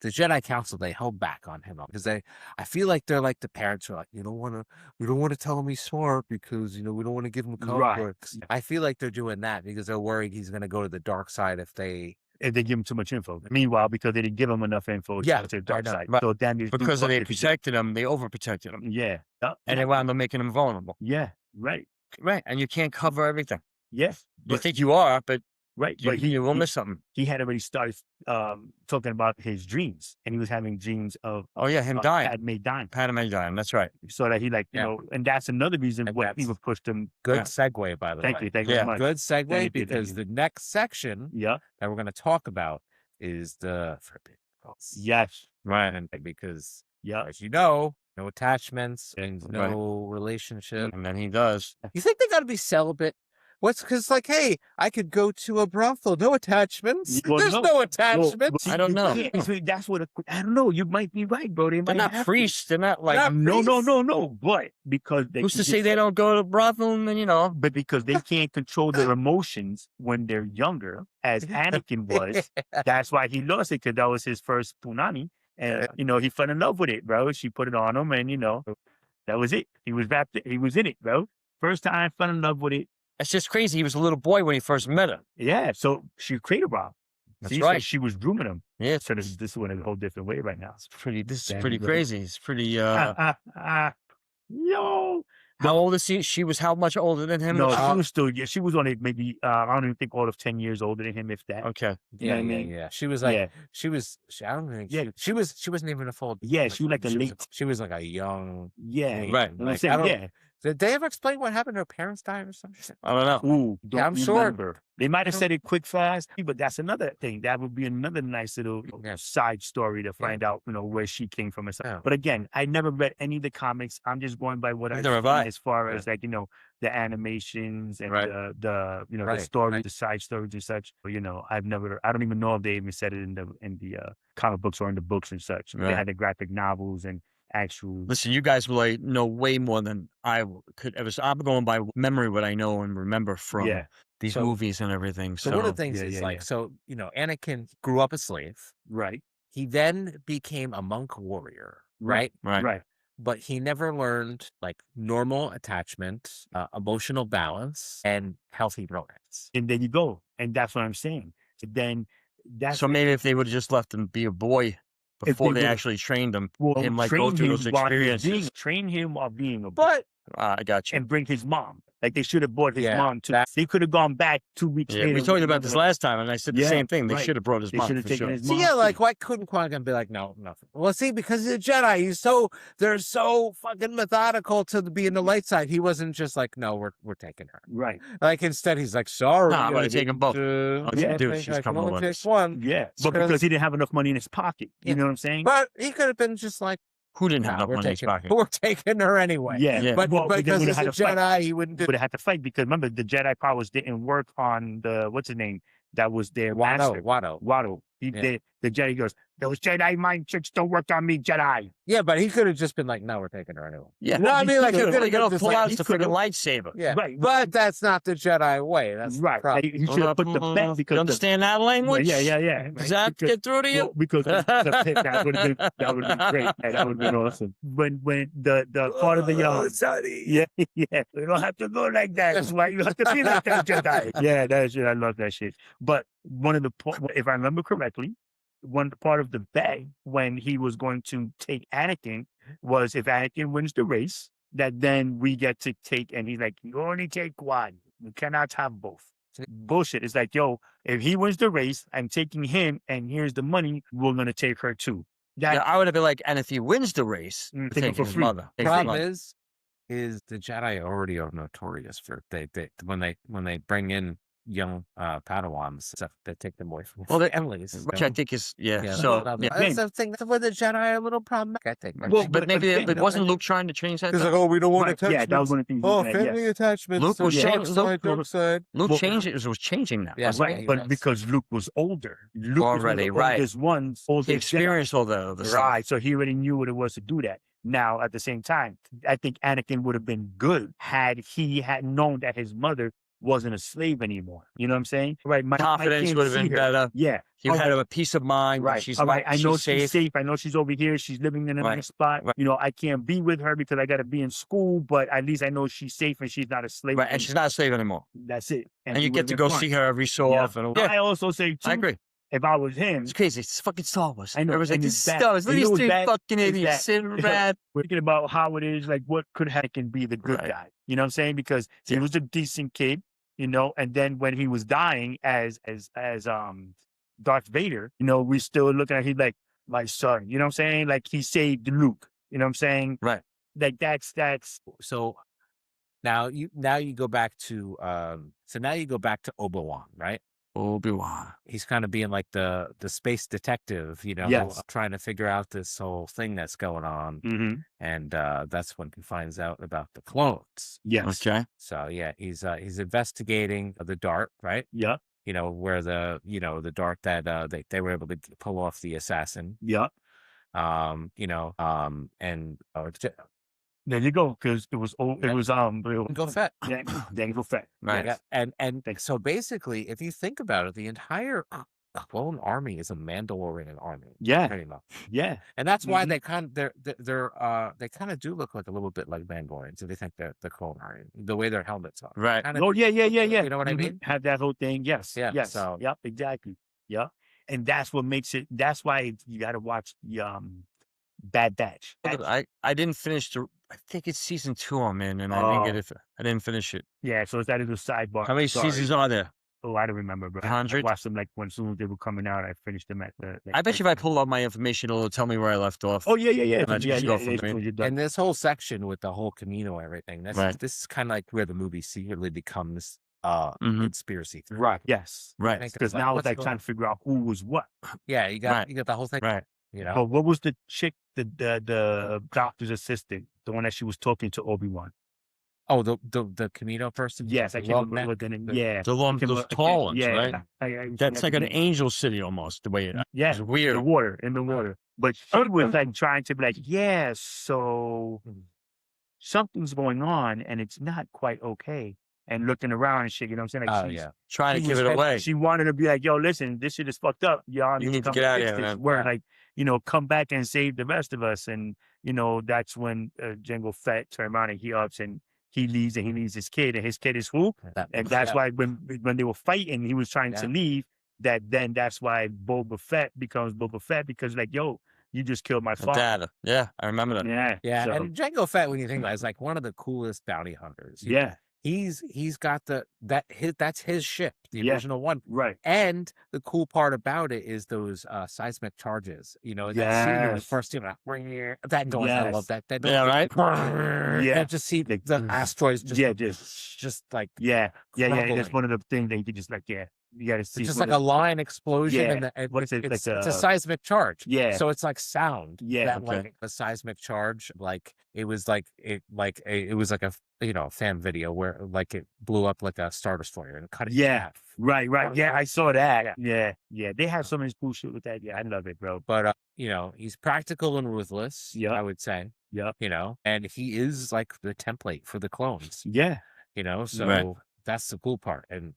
Speaker 1: Jedi Council, they held back on him because I feel like they're like the parents who are like, we don't want to tell him he's smart because, we don't want to give him complex. I feel like they're doing that because they're worried he's going to go to the dark side if they
Speaker 3: give him too much info. Meanwhile, because they didn't give him enough info to the dark side.
Speaker 2: Right.
Speaker 3: So then
Speaker 2: because they protected him, they overprotected him.
Speaker 3: Yeah.
Speaker 2: And they wound up making him vulnerable.
Speaker 3: Yeah. Right.
Speaker 2: Right. And you can't cover everything.
Speaker 3: Yes.
Speaker 2: You think you are, but you will miss something.
Speaker 3: He had already started talking about his dreams, and he was having dreams of
Speaker 2: him dying.
Speaker 3: Padmé dying.
Speaker 2: That's right.
Speaker 3: So that he and that's another reason why people pushed him.
Speaker 1: Good segue, by the way.
Speaker 3: Thank you very much.
Speaker 1: Good segue because the next section that we're going to talk about is the Forbidden Force.
Speaker 3: Yes.
Speaker 1: Right. And because as you know, no attachments, and
Speaker 2: Right.
Speaker 1: no relationship.
Speaker 2: And then he does.
Speaker 1: You think they got to be celibate? What's because like, hey, I could go to a brothel, no attachments.
Speaker 3: Well,
Speaker 1: There's
Speaker 3: no.
Speaker 1: no
Speaker 3: Well,
Speaker 1: attachments.
Speaker 3: see,
Speaker 2: I don't
Speaker 3: you
Speaker 2: know.
Speaker 3: can't. So that's what I don't know. You might be right, bro. They
Speaker 2: They're
Speaker 3: might
Speaker 2: not
Speaker 3: have to.
Speaker 2: priests. They're not like.
Speaker 1: Not
Speaker 3: No, no,
Speaker 1: priests.
Speaker 3: no, no. But because they
Speaker 2: Who's to say they don't go to brothel and
Speaker 3: but because they can't control their emotions when they're younger, as Anakin was, that's why he lost it, because that was his first punani. And he fell in love with it, bro. She put it on him, and that was it. He was he was in it, bro. First time fell in love with it.
Speaker 2: It's just crazy. He was a little boy when he first met her.
Speaker 3: Yeah. So she created Rob.
Speaker 2: That's
Speaker 3: See,
Speaker 2: right.
Speaker 3: So she was grooming him.
Speaker 2: Yeah.
Speaker 3: So this went a whole different way right now.
Speaker 2: This is
Speaker 3: Damn,
Speaker 2: pretty
Speaker 3: you
Speaker 2: crazy. It's pretty.
Speaker 3: Yo.
Speaker 2: How old is she? She was how much older than him?
Speaker 3: No, she was still, she was only maybe, I don't even think all of 10 years older than him, if that.
Speaker 2: Okay.
Speaker 3: You know what I mean?
Speaker 1: Yeah. She was like,
Speaker 3: Yeah.
Speaker 1: I don't think,
Speaker 3: Yeah.
Speaker 1: she wasn't even a full.
Speaker 3: Yeah, she was like a late.
Speaker 1: She was like a young.
Speaker 3: Yeah.
Speaker 1: teen.
Speaker 2: Right.
Speaker 3: You know what I'm
Speaker 1: Like, I
Speaker 3: saying?
Speaker 1: don't-
Speaker 3: Yeah.
Speaker 1: Did they ever explain what happened? Her parents died or something?
Speaker 2: I don't know.
Speaker 3: Ooh, don't
Speaker 1: I'm sure-
Speaker 3: remember. They might have said it quick, fast, but that's another thing. That would be another nice little
Speaker 1: Yeah.
Speaker 3: side story to find out, where she came from. And stuff.
Speaker 1: Yeah.
Speaker 3: But again, I never read any of the comics. I'm just going by what I
Speaker 2: Neither have
Speaker 3: see
Speaker 2: I.
Speaker 3: as far as like, the animations and
Speaker 2: Right.
Speaker 3: the
Speaker 1: Right,
Speaker 3: stories,
Speaker 1: right.
Speaker 3: the side stories and such. I don't even know if they even said it in the comic books or in the books and such. They
Speaker 2: Right.
Speaker 3: had the graphic novels and actual.
Speaker 2: Listen, you guys will like know way more than I could ever. I'm going by memory, what I know and remember from
Speaker 3: Yeah.
Speaker 2: these
Speaker 1: So-
Speaker 2: movies and everything.
Speaker 1: So
Speaker 2: So,
Speaker 1: one of the things
Speaker 3: yeah,
Speaker 1: is
Speaker 3: yeah,
Speaker 1: like,
Speaker 3: yeah.
Speaker 1: so, Anakin grew up a slave.
Speaker 3: Right.
Speaker 1: He then became a monk warrior, right?
Speaker 2: right.
Speaker 3: Right.
Speaker 1: But he never learned like normal attachment, emotional balance, and healthy romance.
Speaker 3: And there you go. And that's what I'm saying. So then that's
Speaker 2: So maybe if they would have just let him be a boy before they
Speaker 3: would've-
Speaker 2: actually trained him,
Speaker 3: well,
Speaker 2: him like go
Speaker 3: train
Speaker 2: through
Speaker 3: him
Speaker 2: those
Speaker 3: while he's
Speaker 2: experiences.
Speaker 3: train him while being a boy.
Speaker 1: But
Speaker 2: I got you.
Speaker 3: And bring his mom. Like they should have brought his
Speaker 1: Yeah,
Speaker 3: mom too.
Speaker 1: that-
Speaker 3: They could have gone back 2 weeks
Speaker 2: Yeah,
Speaker 3: later.
Speaker 2: we talked about this last time, and I said the
Speaker 3: Yeah,
Speaker 2: same thing. They
Speaker 3: right.
Speaker 2: should have brought his
Speaker 3: They
Speaker 2: mom
Speaker 3: should have
Speaker 2: for
Speaker 3: taken
Speaker 2: sure.
Speaker 3: his
Speaker 1: see,
Speaker 3: mom.
Speaker 1: yeah,
Speaker 3: too.
Speaker 1: like why couldn't Qui-Gon be like, no, nothing? Well, see, because he's a Jedi, they're so fucking methodical to be in the light side. He wasn't just like, no, we're taking her.
Speaker 3: Right.
Speaker 1: Like instead, he's like, sorry,
Speaker 2: Nah, I'm gonna
Speaker 1: I
Speaker 2: take 'em
Speaker 1: didn't,
Speaker 2: both.
Speaker 3: Yeah,
Speaker 2: dude,
Speaker 1: I
Speaker 2: she's
Speaker 1: can
Speaker 2: coming
Speaker 1: only
Speaker 2: with
Speaker 1: take
Speaker 2: us.
Speaker 1: one.
Speaker 3: Yeah. But
Speaker 1: Because-
Speaker 3: because he didn't have enough money in his pocket.
Speaker 1: Yeah.
Speaker 3: You know what I'm saying?
Speaker 1: But he could have been just like,
Speaker 2: Who didn't have
Speaker 1: nah,
Speaker 2: enough money in his pocket?
Speaker 1: we're taking her anyway.
Speaker 3: Yeah.
Speaker 2: Yeah.
Speaker 1: But
Speaker 3: Well, they
Speaker 1: because
Speaker 3: would've
Speaker 1: he's a
Speaker 3: had to fight.
Speaker 1: Jedi, he wouldn't do
Speaker 3: Would have had to fight because remember the Jedi powers didn't work on the what's his name that was their master.
Speaker 1: Watto.
Speaker 3: The Jedi goes, those Jedi mind tricks don't work on me, Jedi.
Speaker 1: Yeah, but he could have just been like, no, we're taking her anyway.
Speaker 2: Yeah.
Speaker 1: No, I mean, like,
Speaker 2: he
Speaker 1: he
Speaker 2: could
Speaker 1: could've
Speaker 2: have
Speaker 1: just
Speaker 2: pulled
Speaker 1: like-
Speaker 2: out
Speaker 3: he
Speaker 2: the
Speaker 3: could've-
Speaker 2: freaking lightsaber.
Speaker 1: Yeah,
Speaker 3: Right.
Speaker 1: But that's not the Jedi way. That's the
Speaker 3: Right.
Speaker 1: problem.
Speaker 3: Like, he should have put the bet because
Speaker 2: You understand that language?
Speaker 3: Yeah.
Speaker 2: Does that get through to you?
Speaker 3: Well, because that would have been great. That would have been awesome. When the part of the yeah, we don't have to go like that. That's why you have to be like that, Jedi. Yeah, that shit. I love that shit. But one of the if I remember correctly, one part of the bet when he was going to take Anakin was if Anakin wins the race, that then we get to take, and he's like, you only take one. You cannot have both. Bullshit. It's like, yo, if he wins the race, I'm taking him, and here's the money. We're gonna take her too. That
Speaker 2: Yeah, I would have been like, and if he wins the race,
Speaker 3: Take him
Speaker 2: take
Speaker 3: for
Speaker 2: his
Speaker 3: free.
Speaker 2: mother. Take his
Speaker 1: Problem
Speaker 2: mother.
Speaker 1: is the Jedi already are notorious for when they bring in young Padawans stuff they take them away from
Speaker 2: Well, they-
Speaker 1: families.
Speaker 2: Which I think is,
Speaker 1: Yeah,
Speaker 2: so,
Speaker 1: that's
Speaker 2: yeah.
Speaker 1: the thing. That's where the Jedi are a little problematic, I think.
Speaker 3: Well,
Speaker 2: but maybe
Speaker 3: again,
Speaker 2: it wasn't Luke trying to change that.
Speaker 1: He's
Speaker 2: though?
Speaker 1: like, oh, we don't want
Speaker 3: right,
Speaker 1: attachments.
Speaker 3: yeah, that was one of the things.
Speaker 1: Oh,
Speaker 3: he
Speaker 1: family
Speaker 3: yes.
Speaker 1: attachments.
Speaker 2: Luke
Speaker 1: so
Speaker 2: was
Speaker 1: dark
Speaker 2: changing-
Speaker 1: side,
Speaker 3: Luke-
Speaker 1: dark side.
Speaker 2: Luke
Speaker 3: Well-
Speaker 2: changed it. It was changing now.
Speaker 1: Yeah,
Speaker 2: wasn't
Speaker 3: Right,
Speaker 2: it?
Speaker 3: but because Luke was older. Luke
Speaker 2: Already,
Speaker 3: was one of the
Speaker 2: right.
Speaker 3: oldest ones.
Speaker 2: He
Speaker 3: Oldest Jedi.
Speaker 2: experienced all the stuff.
Speaker 3: Right, so he already knew what it was to do that. Now, at the same time, I think Anakin would have been good had he had known that his mother wasn't a slave anymore. You know what I'm saying? Right, my
Speaker 2: Confidence
Speaker 3: kids
Speaker 2: would have
Speaker 3: see
Speaker 2: been
Speaker 3: her.
Speaker 2: better.
Speaker 3: Yeah,
Speaker 2: He
Speaker 3: All
Speaker 2: had a peace of mind.
Speaker 3: right.
Speaker 2: She's
Speaker 3: All right, I know she's
Speaker 2: safe.
Speaker 3: safe. I know she's over here. She's living in a
Speaker 2: Right,
Speaker 3: nice spot.
Speaker 2: right.
Speaker 3: You know, I can't be with her because I got to be in school. But at least I know she's safe and she's not a slave.
Speaker 2: Right, and she's not a slave anymore.
Speaker 3: That's it.
Speaker 2: And
Speaker 3: he
Speaker 2: you get
Speaker 3: would've
Speaker 2: to
Speaker 3: been
Speaker 2: go
Speaker 3: fine.
Speaker 2: see her every so
Speaker 3: Yeah.
Speaker 2: often.
Speaker 3: I also say too,
Speaker 2: I agree.
Speaker 3: if I was him,
Speaker 2: It's crazy. It's fucking Star Wars.
Speaker 3: I know,
Speaker 2: Everyone's like,
Speaker 3: and
Speaker 2: this
Speaker 3: it's
Speaker 2: is
Speaker 3: bad.
Speaker 2: Star Wars. Look at
Speaker 3: You know
Speaker 2: these
Speaker 3: what's
Speaker 2: three
Speaker 3: bad?
Speaker 2: fucking
Speaker 3: It's
Speaker 2: idiots
Speaker 3: that-
Speaker 2: sitting bad.
Speaker 3: we're thinking about how it is, like what could Anakin be the good
Speaker 2: Right.
Speaker 3: guy? You know what I'm saying? Because he
Speaker 2: Yeah.
Speaker 3: was a decent kid, and then when he was dying as Darth Vader, we still looking at he's like, my son, you know what I'm saying? Like he saved Luke, you know what I'm saying?
Speaker 2: Right.
Speaker 3: Like that's
Speaker 1: So now you go back to Obi-Wan, right?
Speaker 2: Obi-Wan.
Speaker 1: He's kind of being like the space detective,
Speaker 3: Yes.
Speaker 1: trying to figure out this whole thing that's going on.
Speaker 3: Mm-hmm.
Speaker 1: And that's when he finds out about the clones.
Speaker 3: Yes.
Speaker 2: Okay.
Speaker 1: So yeah, he's investigating the dart, right?
Speaker 3: Yeah.
Speaker 1: Where the dart that they were able to pull off the assassin.
Speaker 3: Yeah.
Speaker 1: And
Speaker 3: There you go. Because it was
Speaker 1: go Fett.
Speaker 3: Jango Fett.
Speaker 2: Right.
Speaker 1: Yeah, and so basically, if you think about it, the entire clone army is a Mandalorian army.
Speaker 3: Yeah.
Speaker 1: Pretty much.
Speaker 3: Yeah.
Speaker 1: And that's why they kind of they kind of do look like a little bit like Mandalorians. If they think they're the clone army, the way their helmets are.
Speaker 2: Right.
Speaker 1: Kinda,
Speaker 3: Oh yeah.
Speaker 1: You know what I mean?
Speaker 3: Have that whole thing. Yes.
Speaker 1: Yeah,
Speaker 3: Yes.
Speaker 1: so-
Speaker 3: Yep. Exactly. Yeah. And that's what makes it. That's why you got to watch Bad Batch.
Speaker 2: I didn't finish I think it's season 2 I'm in, and I didn't finish it.
Speaker 3: Yeah. So it's that little sidebar.
Speaker 2: How many
Speaker 3: Sorry.
Speaker 2: seasons are there?
Speaker 3: Oh, I don't remember, bro.
Speaker 2: 100?
Speaker 3: I watched them like when soon as they were coming out. I finished them at the.
Speaker 2: I bet you if I pull up my information, it'll tell me where I left off.
Speaker 3: Oh yeah.
Speaker 2: And I just go from there.
Speaker 1: And this whole section with the whole Camino and everything,
Speaker 2: Right.
Speaker 1: this is kind of like where the movie secretly becomes
Speaker 2: Mhm.
Speaker 1: conspiracy theory.
Speaker 3: Right. Yes.
Speaker 2: Right.
Speaker 3: Because now it's
Speaker 1: what's
Speaker 3: like
Speaker 1: going
Speaker 3: trying
Speaker 1: on?
Speaker 3: to figure out who was what.
Speaker 1: Yeah, you got
Speaker 2: Right.
Speaker 1: the whole thing.
Speaker 2: Right.
Speaker 3: But what was the chick, the doctor's assistant, the one that she was talking to Obi-Wan?
Speaker 1: Oh, the Camino person.
Speaker 3: Yes, I
Speaker 1: The
Speaker 3: can't
Speaker 1: long
Speaker 3: remember
Speaker 1: neck?
Speaker 3: the name. Yeah.
Speaker 2: The long, those tall ones, right?
Speaker 3: I
Speaker 2: That's like an
Speaker 3: forget
Speaker 2: angel city almost, the way it
Speaker 3: the name. Yeah,
Speaker 2: it's weird.
Speaker 3: in the water. But she was like trying to be like, yeah, so something's going on and it's not quite okay. And looking around and shit, you know what I'm saying? Like,
Speaker 1: Oh
Speaker 3: she's-
Speaker 1: yeah.
Speaker 2: Trying to
Speaker 3: she
Speaker 2: give
Speaker 3: was
Speaker 2: it
Speaker 3: like-
Speaker 2: away.
Speaker 3: She wanted to be like, yo, listen, this shit is fucked up. Y'all
Speaker 2: You need to
Speaker 3: come
Speaker 2: get out of
Speaker 3: fix
Speaker 2: here,
Speaker 3: this.
Speaker 2: man.
Speaker 3: Where like, come back and save the rest of us. And, that's when Jango Fett turned around and he ups and he leaves and he leaves his kid. And his kid is who? And that's why when they were fighting, he was trying to leave. That's why Boba Fett becomes Boba Fett because like, yo, you just killed my father.
Speaker 2: Data. Yeah, I remember that.
Speaker 3: Yeah. So,
Speaker 1: And Jango Fett, when you think about it, is like one of the coolest bounty hunters.
Speaker 3: yeah.
Speaker 1: He's got that's his ship, the
Speaker 3: Yeah.
Speaker 1: original one.
Speaker 3: Right.
Speaker 1: And the cool part about it is those seismic charges. That scene in the
Speaker 3: Yes.
Speaker 1: first scene, that noise, I love that. That
Speaker 2: Yeah, right?
Speaker 3: Yeah.
Speaker 1: And just see the asteroids just like
Speaker 3: Yeah. That's
Speaker 1: crumbling.
Speaker 3: one of the things that you could just like, you got to see.
Speaker 1: It's just like a line explosion,
Speaker 3: Yeah.
Speaker 1: and
Speaker 3: What is it?
Speaker 1: it's
Speaker 3: Like
Speaker 1: a seismic charge.
Speaker 3: Yeah.
Speaker 1: So it's like sound.
Speaker 3: Yeah,
Speaker 1: That,
Speaker 2: okay.
Speaker 1: like a seismic charge, like it was like a fan video where like it blew up like a Star Destroyer and cut it in
Speaker 3: Yeah.
Speaker 1: half.
Speaker 3: Right. Yeah, I saw that. Yeah. They have so much cool shit with that. Yeah, I love it, bro.
Speaker 1: But he's practical and ruthless.
Speaker 3: Yeah.
Speaker 1: I would say.
Speaker 3: Yep.
Speaker 1: And he is like the template for the clones.
Speaker 3: Yeah.
Speaker 1: So
Speaker 2: Right.
Speaker 1: that's the cool part. And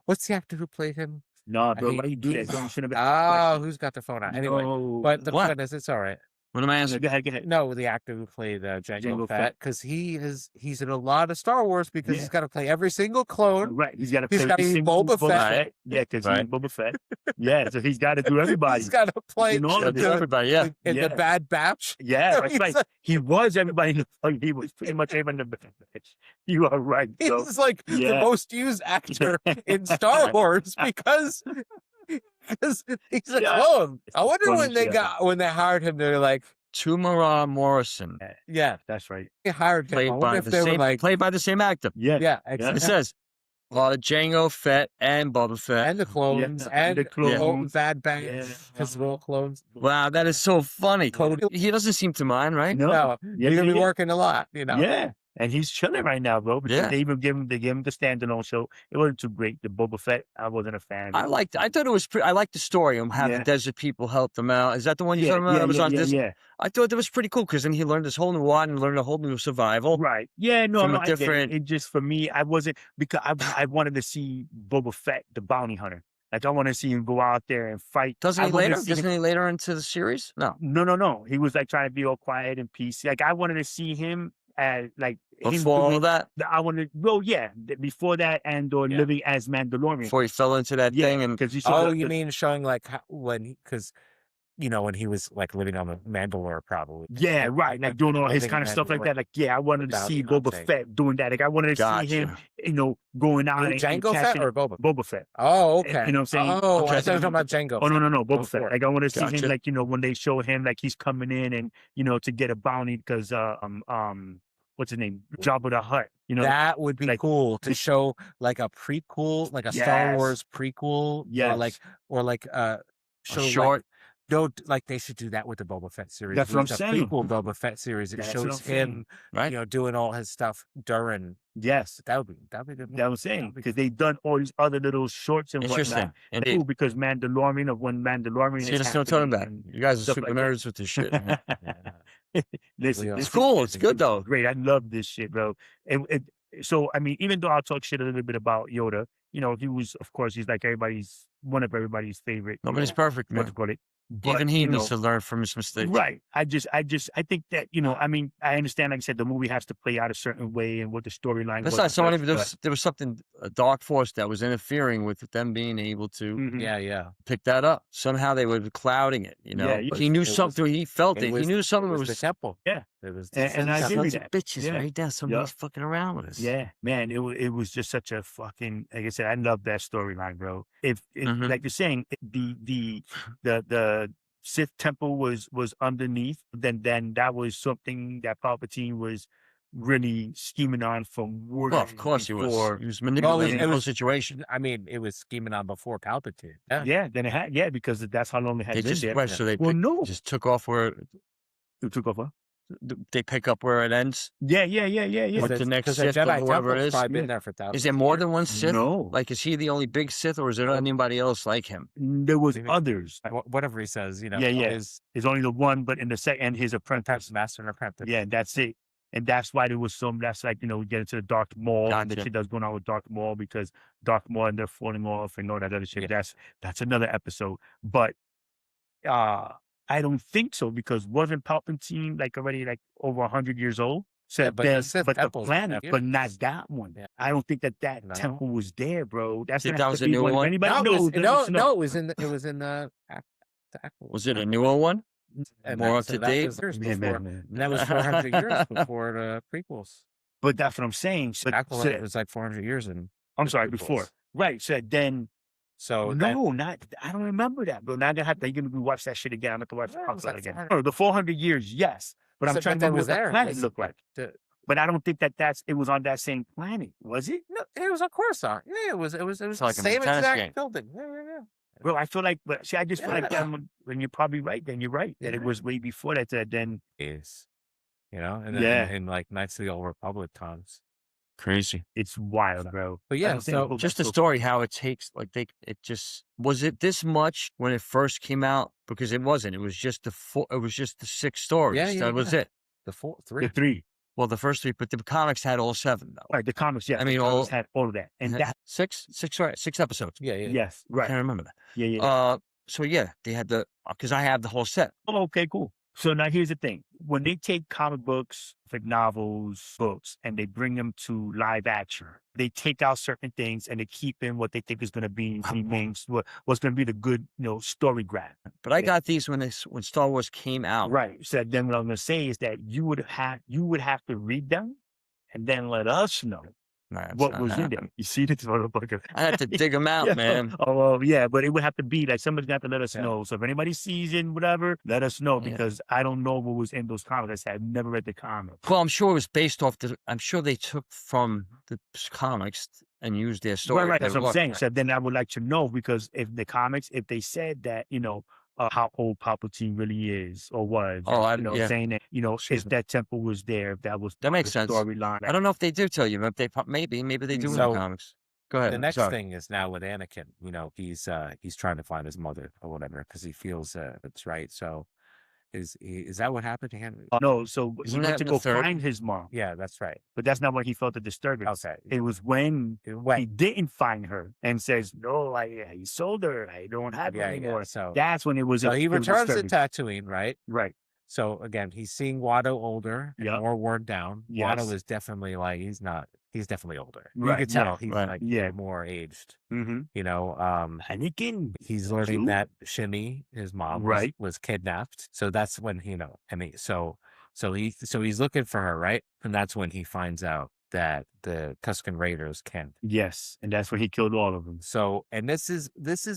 Speaker 1: what's the actor who played him?
Speaker 3: No, bro,
Speaker 1: hate
Speaker 3: why you do that? Don't shouldn't have
Speaker 1: Oh, who's got the phone out? Anyway,
Speaker 3: No.
Speaker 1: but the
Speaker 2: What?
Speaker 1: point is, it's all right.
Speaker 2: What am I asking?
Speaker 3: Go ahead.
Speaker 1: No, the actor who played
Speaker 3: Jango
Speaker 1: Jango
Speaker 3: Fett.
Speaker 1: Fett, because he's in a lot of Star Wars because
Speaker 3: Yeah.
Speaker 1: he's got to play every single clone.
Speaker 3: Right. He's got to
Speaker 1: He's
Speaker 3: play
Speaker 1: gotta
Speaker 3: every
Speaker 1: be
Speaker 3: single
Speaker 1: Boba Fett.
Speaker 3: Yeah, because
Speaker 2: Right.
Speaker 3: he's Boba Fett. Yeah, so he's got to do everybody.
Speaker 1: He's got to play
Speaker 3: In all of
Speaker 2: That's
Speaker 3: this.
Speaker 2: everybody, yeah.
Speaker 1: in
Speaker 3: Yeah.
Speaker 1: the Bad Batch.
Speaker 3: Yeah, that's
Speaker 1: He's
Speaker 3: right.
Speaker 1: like-
Speaker 3: He was everybody. In the, he was pretty much everybody in the bitch. You are right. So.
Speaker 1: He's like the
Speaker 3: Yeah.
Speaker 1: most used actor in Star Wars because he's a
Speaker 3: Yeah.
Speaker 1: clone. I wonder
Speaker 3: funny
Speaker 1: when they hired him, they're like,
Speaker 2: Tumara Morrison,
Speaker 1: yeah,
Speaker 3: That's right.
Speaker 1: they hired him. I
Speaker 2: played
Speaker 1: wonder
Speaker 2: by
Speaker 1: if
Speaker 2: the
Speaker 1: they were
Speaker 2: same
Speaker 1: like,
Speaker 2: played by the same actor.
Speaker 3: Yeah.
Speaker 1: yeah,
Speaker 2: It
Speaker 1: exactly.
Speaker 2: says Django Fett and Boba Fett.
Speaker 1: And the clones,
Speaker 3: Yeah,
Speaker 1: and
Speaker 3: the clones.
Speaker 1: Bad Batch,
Speaker 3: Yeah.
Speaker 1: because we're all clones.
Speaker 2: Wow, that is so funny.
Speaker 1: Cody-
Speaker 2: He doesn't seem to mind, right?
Speaker 3: No.
Speaker 1: No,
Speaker 3: Yeah,
Speaker 1: you're gonna be
Speaker 3: yeah.
Speaker 1: working a lot,
Speaker 3: Yeah. And he's chilling right now, bro. Because
Speaker 2: Yeah.
Speaker 3: they gave him the standalone show. It wasn't too great. The Boba Fett, I wasn't a fan.
Speaker 2: I thought it was pretty. I liked the story of how
Speaker 3: Yeah.
Speaker 2: the desert people helped him out. Is that the one you're talking about? That was on Disney?
Speaker 3: yeah.
Speaker 2: I thought that was pretty cool because then he learned this whole new one and learned a whole new survival.
Speaker 3: Right. Yeah, no,
Speaker 2: From
Speaker 3: no,
Speaker 2: a
Speaker 3: I get it.
Speaker 2: different-
Speaker 3: It just for me, I wasn't because I wanted to see Boba Fett, the bounty hunter. Like I want to see him go out there and fight.
Speaker 2: Doesn't
Speaker 3: I
Speaker 2: he
Speaker 3: wanted to
Speaker 2: later?
Speaker 3: see him-
Speaker 2: Doesn't he later into the series? No.
Speaker 3: No. He was like trying to be all quiet and peace. Like I wanted to see him as like him
Speaker 2: Before all
Speaker 3: doing-
Speaker 2: of that,
Speaker 3: I wanted. Well, yeah, before that and or
Speaker 1: Yeah.
Speaker 3: living as Mandalorian.
Speaker 2: before he fell into that thing, and
Speaker 3: because you saw.
Speaker 1: Oh, you mean showing like how, because when he was like living on the Mandalore, probably.
Speaker 3: Yeah, right. Like doing all his
Speaker 1: Living
Speaker 3: kind of stuff like
Speaker 1: Mandalore.
Speaker 3: that. Like, yeah, I wanted to
Speaker 1: Bounty
Speaker 3: see Boba
Speaker 1: hunting.
Speaker 3: Fett doing that. Like, I wanted to see him, going out and
Speaker 1: Django Fett
Speaker 3: catching
Speaker 1: or Boba?
Speaker 3: Boba Fett.
Speaker 1: Oh, okay.
Speaker 3: You know what I'm saying?
Speaker 1: Oh,
Speaker 2: Okay.
Speaker 1: I thought you were talking about Django.
Speaker 3: Oh no, Boba
Speaker 1: Go
Speaker 3: Fett.
Speaker 1: for it.
Speaker 3: Like I want to see
Speaker 2: Gotcha.
Speaker 3: him, like when they show him like he's coming in and to get a bounty because what's his name, Jabba the Hutt. You know,
Speaker 1: that would be
Speaker 3: like
Speaker 1: cool to
Speaker 3: the-
Speaker 1: show like a prequel, like a Star
Speaker 3: Yes.
Speaker 1: Wars prequel,
Speaker 3: Yes.
Speaker 1: or like show
Speaker 2: short.
Speaker 1: like they should do that with the Boba Fett series.
Speaker 3: That's what I'm
Speaker 1: Release a
Speaker 3: saying.
Speaker 1: prequel Boba Fett series. It
Speaker 3: That's what
Speaker 1: shows
Speaker 3: I'm saying.
Speaker 1: him,
Speaker 2: Right.
Speaker 1: you know, doing all his stuff during.
Speaker 3: Yes.
Speaker 1: That would be good.
Speaker 3: That was saying, because they've done all these other little shorts and
Speaker 2: Interesting.
Speaker 3: whatnot.
Speaker 2: Indeed.
Speaker 3: Cool, because Mandalorian, of when Mandalorian
Speaker 2: See,
Speaker 3: is
Speaker 2: that's what I'm talking about.
Speaker 3: happening
Speaker 2: You guys are
Speaker 3: stuff
Speaker 2: super
Speaker 3: like that.
Speaker 2: nerds with this shit. Man.
Speaker 3: Listen,
Speaker 1: We are.
Speaker 3: this
Speaker 2: It's cool. It's good
Speaker 3: is
Speaker 2: though.
Speaker 3: great. I love this shit, bro. So I mean, even though I'll talk shit a little bit about Yoda, you know, he was, of course, he's like one of everybody's favorite.
Speaker 2: Nobody's perfect,
Speaker 3: What
Speaker 2: man.
Speaker 3: to call it? But,
Speaker 2: Even he
Speaker 3: you
Speaker 2: needs
Speaker 3: know,
Speaker 2: to learn from his mistakes.
Speaker 3: right. I think that, you know, I mean, I understand, like I said, the movie has to play out a certain way and what the storyline
Speaker 2: That's
Speaker 3: was.
Speaker 2: not somebody.
Speaker 3: but-
Speaker 2: There was something, a dark force that was interfering with them being able to
Speaker 3: Mhm.
Speaker 1: Yeah.
Speaker 2: pick that up. Somehow they were clouding it. You know,
Speaker 3: Yeah, it
Speaker 2: he knew
Speaker 1: was-
Speaker 2: something. He felt it. He knew
Speaker 1: It
Speaker 2: something
Speaker 1: was
Speaker 2: was.
Speaker 1: the temple.
Speaker 3: Yeah.
Speaker 1: It was.
Speaker 3: And I
Speaker 1: the
Speaker 3: agree
Speaker 1: temple.
Speaker 3: with
Speaker 2: Sons of
Speaker 3: that.
Speaker 2: bitches,
Speaker 3: Yeah.
Speaker 2: right? That's somebody's fucking around with us.
Speaker 3: Yeah, man, it was just such a fucking, like I said, I love that storyline, bro. If
Speaker 2: Mhm.
Speaker 3: like you're saying, the Sith temple was underneath, then that was something that Palpatine was really scheming on from
Speaker 2: Well, of course he was.
Speaker 3: before.
Speaker 2: He was manipulating
Speaker 1: it
Speaker 2: the whole
Speaker 1: was-
Speaker 2: situation.
Speaker 1: I mean, it was scheming on before Palpatine. Yeah.
Speaker 3: Yeah, then it had, yeah, because that's how long it had
Speaker 2: They
Speaker 3: been
Speaker 2: just
Speaker 3: there.
Speaker 2: right, so they
Speaker 3: Well, no,
Speaker 2: just took off where
Speaker 3: it took over.
Speaker 2: they pick up where it ends.
Speaker 3: Yeah.
Speaker 2: What the next
Speaker 1: Because
Speaker 2: Sith or
Speaker 1: Jedi
Speaker 2: whoever it
Speaker 1: Temple's
Speaker 2: is.
Speaker 1: probably been
Speaker 3: Yeah.
Speaker 1: there for thousands.
Speaker 2: Is there more than one Sith?
Speaker 3: No,
Speaker 2: Like, is he the only big Sith, or is there anybody else like him?
Speaker 3: there was
Speaker 1: Maybe-
Speaker 3: others.
Speaker 1: Whatever he says, you know.
Speaker 3: Yeah.
Speaker 1: His
Speaker 3: There's only the one, but in the second, and his apprentice.
Speaker 1: master and apprentice.
Speaker 3: Yeah, that's it. And that's why there was some, that's like, you know, we get into the Dark Maul and the
Speaker 2: Gotcha.
Speaker 3: shit that's going on with Dark Maul, because Dark Maul and they're falling off and all that other shit.
Speaker 1: Yeah.
Speaker 3: That's another episode. But I don't think so, because wasn't Palpatine like already like over 100 years old? So
Speaker 1: Yeah, but
Speaker 3: then,
Speaker 1: the Sith
Speaker 3: but the
Speaker 1: temple's
Speaker 3: planet,
Speaker 1: been
Speaker 3: but not
Speaker 1: years.
Speaker 3: that one.
Speaker 1: Yeah.
Speaker 3: I don't think that
Speaker 1: No.
Speaker 3: temple was there, bro. That's
Speaker 2: Think
Speaker 3: gonna
Speaker 2: that
Speaker 3: have
Speaker 2: was
Speaker 3: to
Speaker 2: a
Speaker 3: be
Speaker 2: new
Speaker 3: one. If
Speaker 2: one?
Speaker 3: anybody
Speaker 1: No,
Speaker 3: knows,
Speaker 1: it was in the
Speaker 2: Was it a newer one?
Speaker 1: and
Speaker 2: More
Speaker 1: that-
Speaker 2: up
Speaker 1: so
Speaker 2: to
Speaker 1: that
Speaker 2: date?
Speaker 1: was years
Speaker 3: Man,
Speaker 1: before.
Speaker 3: man.
Speaker 1: And that was 400 years before the prequels.
Speaker 3: But that's what I'm saying. But
Speaker 1: Actually, it was like 400 years in.
Speaker 3: I'm
Speaker 1: the
Speaker 3: sorry,
Speaker 1: prequels.
Speaker 3: before. Right. So then
Speaker 1: So that-
Speaker 3: no, I don't remember that, bro. Now you're gonna watch that shit again. I'm gonna have to watch
Speaker 1: Yeah, it
Speaker 3: the
Speaker 1: was
Speaker 3: fuck out
Speaker 1: like
Speaker 3: again.
Speaker 1: 400.
Speaker 3: The 400 years, yes. But I'm
Speaker 1: So-
Speaker 3: trying
Speaker 1: but
Speaker 3: to
Speaker 1: that
Speaker 3: remember
Speaker 1: was
Speaker 3: what the
Speaker 1: there.
Speaker 3: planet
Speaker 1: It's-
Speaker 3: looked like.
Speaker 1: the-
Speaker 3: But I don't think it was on that same planet, was it?
Speaker 1: No, it was of course on. Yeah, it was
Speaker 2: It's
Speaker 1: the
Speaker 2: like a
Speaker 1: same
Speaker 2: tennis
Speaker 1: exact
Speaker 2: game.
Speaker 1: building. Yeah.
Speaker 3: Bro, I feel like, but see, I just feel like
Speaker 1: Yeah.
Speaker 3: when you're probably right, then you're right. That it
Speaker 1: Yeah.
Speaker 3: was way before that. Then
Speaker 1: Is, you know, and then
Speaker 3: Yeah.
Speaker 1: in like Knights of the Old Republic times.
Speaker 2: Crazy.
Speaker 3: it's wild, bro.
Speaker 1: But yeah,
Speaker 3: I'm saying,
Speaker 1: so
Speaker 3: go
Speaker 2: Just
Speaker 3: back
Speaker 2: the
Speaker 3: to-
Speaker 2: story, how it takes, like was it this much when it first came out? Because it wasn't. It was just the 6 stories.
Speaker 1: Yeah,
Speaker 2: That was it.
Speaker 1: the
Speaker 3: the
Speaker 1: 3.
Speaker 3: 3.
Speaker 2: Well, the first 3, but the comics had all 7 though.
Speaker 3: Right, the comics, yeah.
Speaker 2: I mean,
Speaker 3: the comics
Speaker 2: all-
Speaker 3: had all of that. And that,
Speaker 2: 6, right? 6 episodes.
Speaker 1: Yeah.
Speaker 3: yes,
Speaker 2: I
Speaker 3: right.
Speaker 2: can't remember that.
Speaker 3: Yeah.
Speaker 2: So yeah, they had because I have the whole set.
Speaker 3: Oh, okay, cool. So now here's the thing. When they take comic books, like novels, books, and they bring them to live action, they take out certain things and they keep in what they think is going to be what's going to be the good, story grab.
Speaker 2: But I
Speaker 3: Yeah.
Speaker 2: got these when Star Wars came out.
Speaker 3: Right. So then what I'm going to say is that you would have to read them and then let us know
Speaker 2: Nah, it's
Speaker 3: what
Speaker 2: not
Speaker 3: was in
Speaker 2: happening.
Speaker 3: there. You see this motherfucker?
Speaker 2: I had to dig them out,
Speaker 3: Yeah.
Speaker 2: man.
Speaker 3: Oh, well, yeah, but it would have to be like somebody's got to let us
Speaker 1: Yeah.
Speaker 3: know. So if anybody sees it, whatever, let us know,
Speaker 2: Yeah.
Speaker 3: because I don't know what was in those comics. I said I've never read the comics.
Speaker 2: Well, I'm sure it was based off I'm sure they took from the comics and used their story.
Speaker 3: Right,
Speaker 2: They
Speaker 3: that's what I'm
Speaker 2: wrote.
Speaker 3: saying. So then I would like to know, because if the comics, if they said that, how old Palpatine really is or was,
Speaker 2: Oh, yeah.
Speaker 3: saying that,
Speaker 2: Excuse
Speaker 3: if
Speaker 2: me.
Speaker 3: that temple was there, if that was
Speaker 2: That makes
Speaker 3: the
Speaker 2: sense.
Speaker 3: storyline.
Speaker 2: I don't know if they do tell you, but maybe they do in
Speaker 1: So,
Speaker 2: the comics. Go ahead.
Speaker 1: The next
Speaker 2: Sorry.
Speaker 1: thing is now with Anakin. He's trying to find his mother or whatever because he feels it's right. So is that what happened to him?
Speaker 3: No, so he
Speaker 2: Isn't
Speaker 3: went
Speaker 2: that
Speaker 3: to
Speaker 2: in the
Speaker 3: go
Speaker 2: third?
Speaker 3: find his mom,
Speaker 1: Yeah, that's right.
Speaker 3: but that's not when he felt the disturbance.
Speaker 1: Okay.
Speaker 3: It was when he
Speaker 1: When?
Speaker 3: didn't find her and says, "No, I sold her. I don't have her
Speaker 1: Yeah.
Speaker 3: anymore."
Speaker 1: So
Speaker 3: That's when it was.
Speaker 1: he
Speaker 3: it was
Speaker 1: returns to
Speaker 3: disturbing.
Speaker 1: Tatooine, right?
Speaker 3: Right.
Speaker 1: So again, he's seeing Watto older, and
Speaker 3: Yep.
Speaker 1: more worn down.
Speaker 3: Yes.
Speaker 1: Watto is definitely like he's definitely older.
Speaker 3: Right,
Speaker 1: You could tell
Speaker 3: yeah,
Speaker 1: he's
Speaker 2: right.
Speaker 1: like
Speaker 3: Yeah.
Speaker 1: more aged.
Speaker 3: Mm-hmm. Anakin.
Speaker 1: He's learning
Speaker 3: You?
Speaker 1: that Shmi, his mom,
Speaker 3: Right.
Speaker 1: was kidnapped. So that's when so he's looking for her, right? And that's when he finds out that the Tusken Raiders can.
Speaker 3: Yes, and that's when he killed all of them.
Speaker 1: So, and this is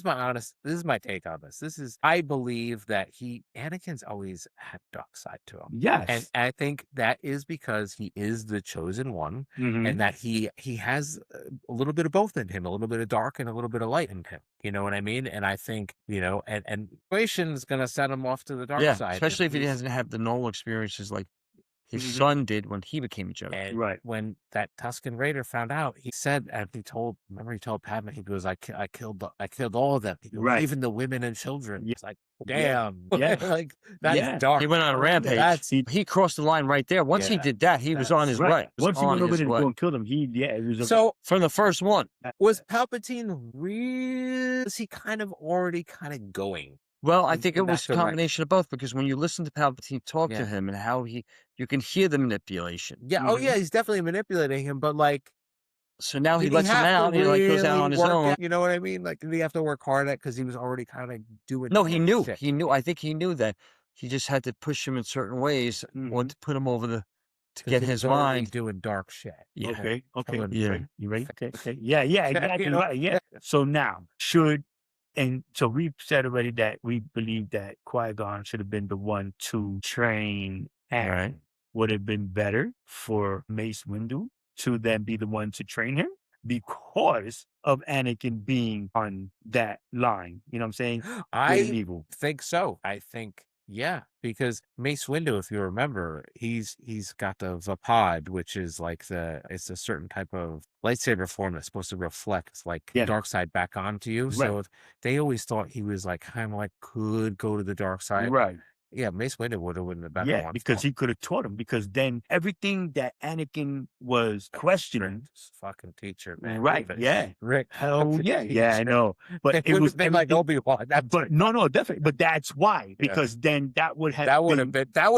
Speaker 1: my take on this. I believe that Anakin's always had dark side to him.
Speaker 3: Yes.
Speaker 1: And I think that is because he is the chosen one,
Speaker 3: Mhm.
Speaker 1: and that he has a little bit of both in him, a little bit of dark and a little bit of light in him. You know what I mean? And I think, and situation's gonna set him off to the dark side.
Speaker 2: Especially if he doesn't have the normal experiences like his
Speaker 3: Mhm.
Speaker 2: son did when he became a Jedi.
Speaker 1: And
Speaker 3: Right.
Speaker 1: when that Tusken Raider found out, he said, and he told Padmé, he goes, I killed all of them,
Speaker 3: Right.
Speaker 1: even the women and children.
Speaker 3: Yeah.
Speaker 1: It's like, damn,
Speaker 3: Yeah.
Speaker 1: like that's
Speaker 3: Yeah.
Speaker 1: dark.
Speaker 2: He went on a rampage. He crossed the line right there. Once he
Speaker 1: Yeah.
Speaker 2: did that, he was on his way.
Speaker 3: Once he
Speaker 2: on
Speaker 3: went over
Speaker 2: his
Speaker 3: there to
Speaker 2: way.
Speaker 3: go and kill them, it was
Speaker 1: So
Speaker 2: From the first one.
Speaker 1: was Palpatine was he kind of already going?
Speaker 2: Well, I
Speaker 1: in-
Speaker 2: think
Speaker 1: in
Speaker 2: it
Speaker 1: that
Speaker 2: was a combination of both, because when you listen to Palpatine talk
Speaker 1: Yeah.
Speaker 2: to him and how you can hear the manipulation.
Speaker 1: Yeah. Oh yeah, he's definitely manipulating him, but like,
Speaker 2: So now he
Speaker 1: did
Speaker 2: lets him
Speaker 1: have to
Speaker 2: out and he like goes out
Speaker 1: really
Speaker 2: on his
Speaker 1: work
Speaker 2: own.
Speaker 1: at- you know what I mean? Like, did he have to work hard at because he was already kind of doing?
Speaker 2: No, he
Speaker 1: dark
Speaker 2: knew.
Speaker 1: shit?
Speaker 2: He knew. I think he knew that. He just had to push him in certain ways or to put him over to
Speaker 1: 'Cause
Speaker 2: get
Speaker 1: he
Speaker 2: his
Speaker 1: was already
Speaker 2: mind.
Speaker 1: doing dark shit.
Speaker 2: Yeah.
Speaker 3: Okay.
Speaker 2: Yeah.
Speaker 3: Right. You ready? Okay. Yeah. Exactly.
Speaker 1: know?
Speaker 3: Right. Yeah. So now so we've said already that we believe that Qui-Gon should have been the one to train Anakin.
Speaker 2: Right.
Speaker 3: Would have been better for Mace Windu to then be the one to train him because of Anakin being on that line. You know what I'm saying? Good and
Speaker 1: I
Speaker 3: evil.
Speaker 1: think so. I think, yeah, because Mace Windu, if you remember, he's got the Vapad, which is like it's a certain type of lightsaber form that's supposed to reflect like
Speaker 3: Yeah.
Speaker 1: dark side back onto you. So if they always thought he was like kind of like could go to the dark side.
Speaker 3: Right.
Speaker 1: Yeah, Mace Windu would have been the better
Speaker 3: Yeah,
Speaker 1: one.
Speaker 3: because he could have taught him. Because then everything that Anakin was questioning,
Speaker 1: fucking teacher, man.
Speaker 3: right?
Speaker 1: But
Speaker 3: Yeah,
Speaker 1: Rick.
Speaker 3: hell yeah, yeah, I know. But
Speaker 1: It
Speaker 3: it
Speaker 1: would
Speaker 3: was
Speaker 1: have been like
Speaker 3: everything-
Speaker 1: Obi-Wan.
Speaker 3: But no, definitely. But that's why, because then that would have
Speaker 1: That would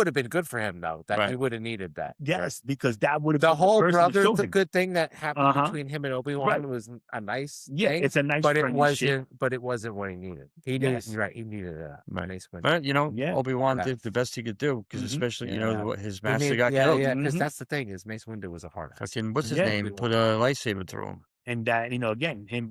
Speaker 1: have been good for him though. That
Speaker 2: Right.
Speaker 1: he would have needed that.
Speaker 3: yes, because that would have
Speaker 1: The
Speaker 3: been
Speaker 1: whole
Speaker 3: person to
Speaker 1: brother,
Speaker 3: show
Speaker 1: the
Speaker 3: him.
Speaker 1: good thing that happened
Speaker 3: Uh-huh.
Speaker 1: between him and Obi-Wan
Speaker 3: Right.
Speaker 1: was a nice
Speaker 3: Yeah,
Speaker 1: thing,
Speaker 3: it's a nice
Speaker 1: but it
Speaker 3: friendly
Speaker 1: wasn't.
Speaker 3: shit.
Speaker 1: But it wasn't what he needed. He needed
Speaker 3: Yes.
Speaker 1: right. He needed that.
Speaker 2: Right.
Speaker 1: Mace Windu.
Speaker 2: But
Speaker 3: Yeah.
Speaker 2: Obi-Wan
Speaker 1: Yeah.
Speaker 2: did the best he could do, because
Speaker 3: Mhm.
Speaker 2: especially
Speaker 1: Yeah.
Speaker 2: what his
Speaker 1: He
Speaker 2: master
Speaker 1: need-
Speaker 2: got
Speaker 1: yeah,
Speaker 2: killed.
Speaker 1: yeah, because
Speaker 3: Mhm.
Speaker 1: that's the thing is Mace Windu was a hard ass.
Speaker 2: Fucking what's his
Speaker 3: Yeah.
Speaker 2: name? Put a lightsaber through him.
Speaker 3: And that, again,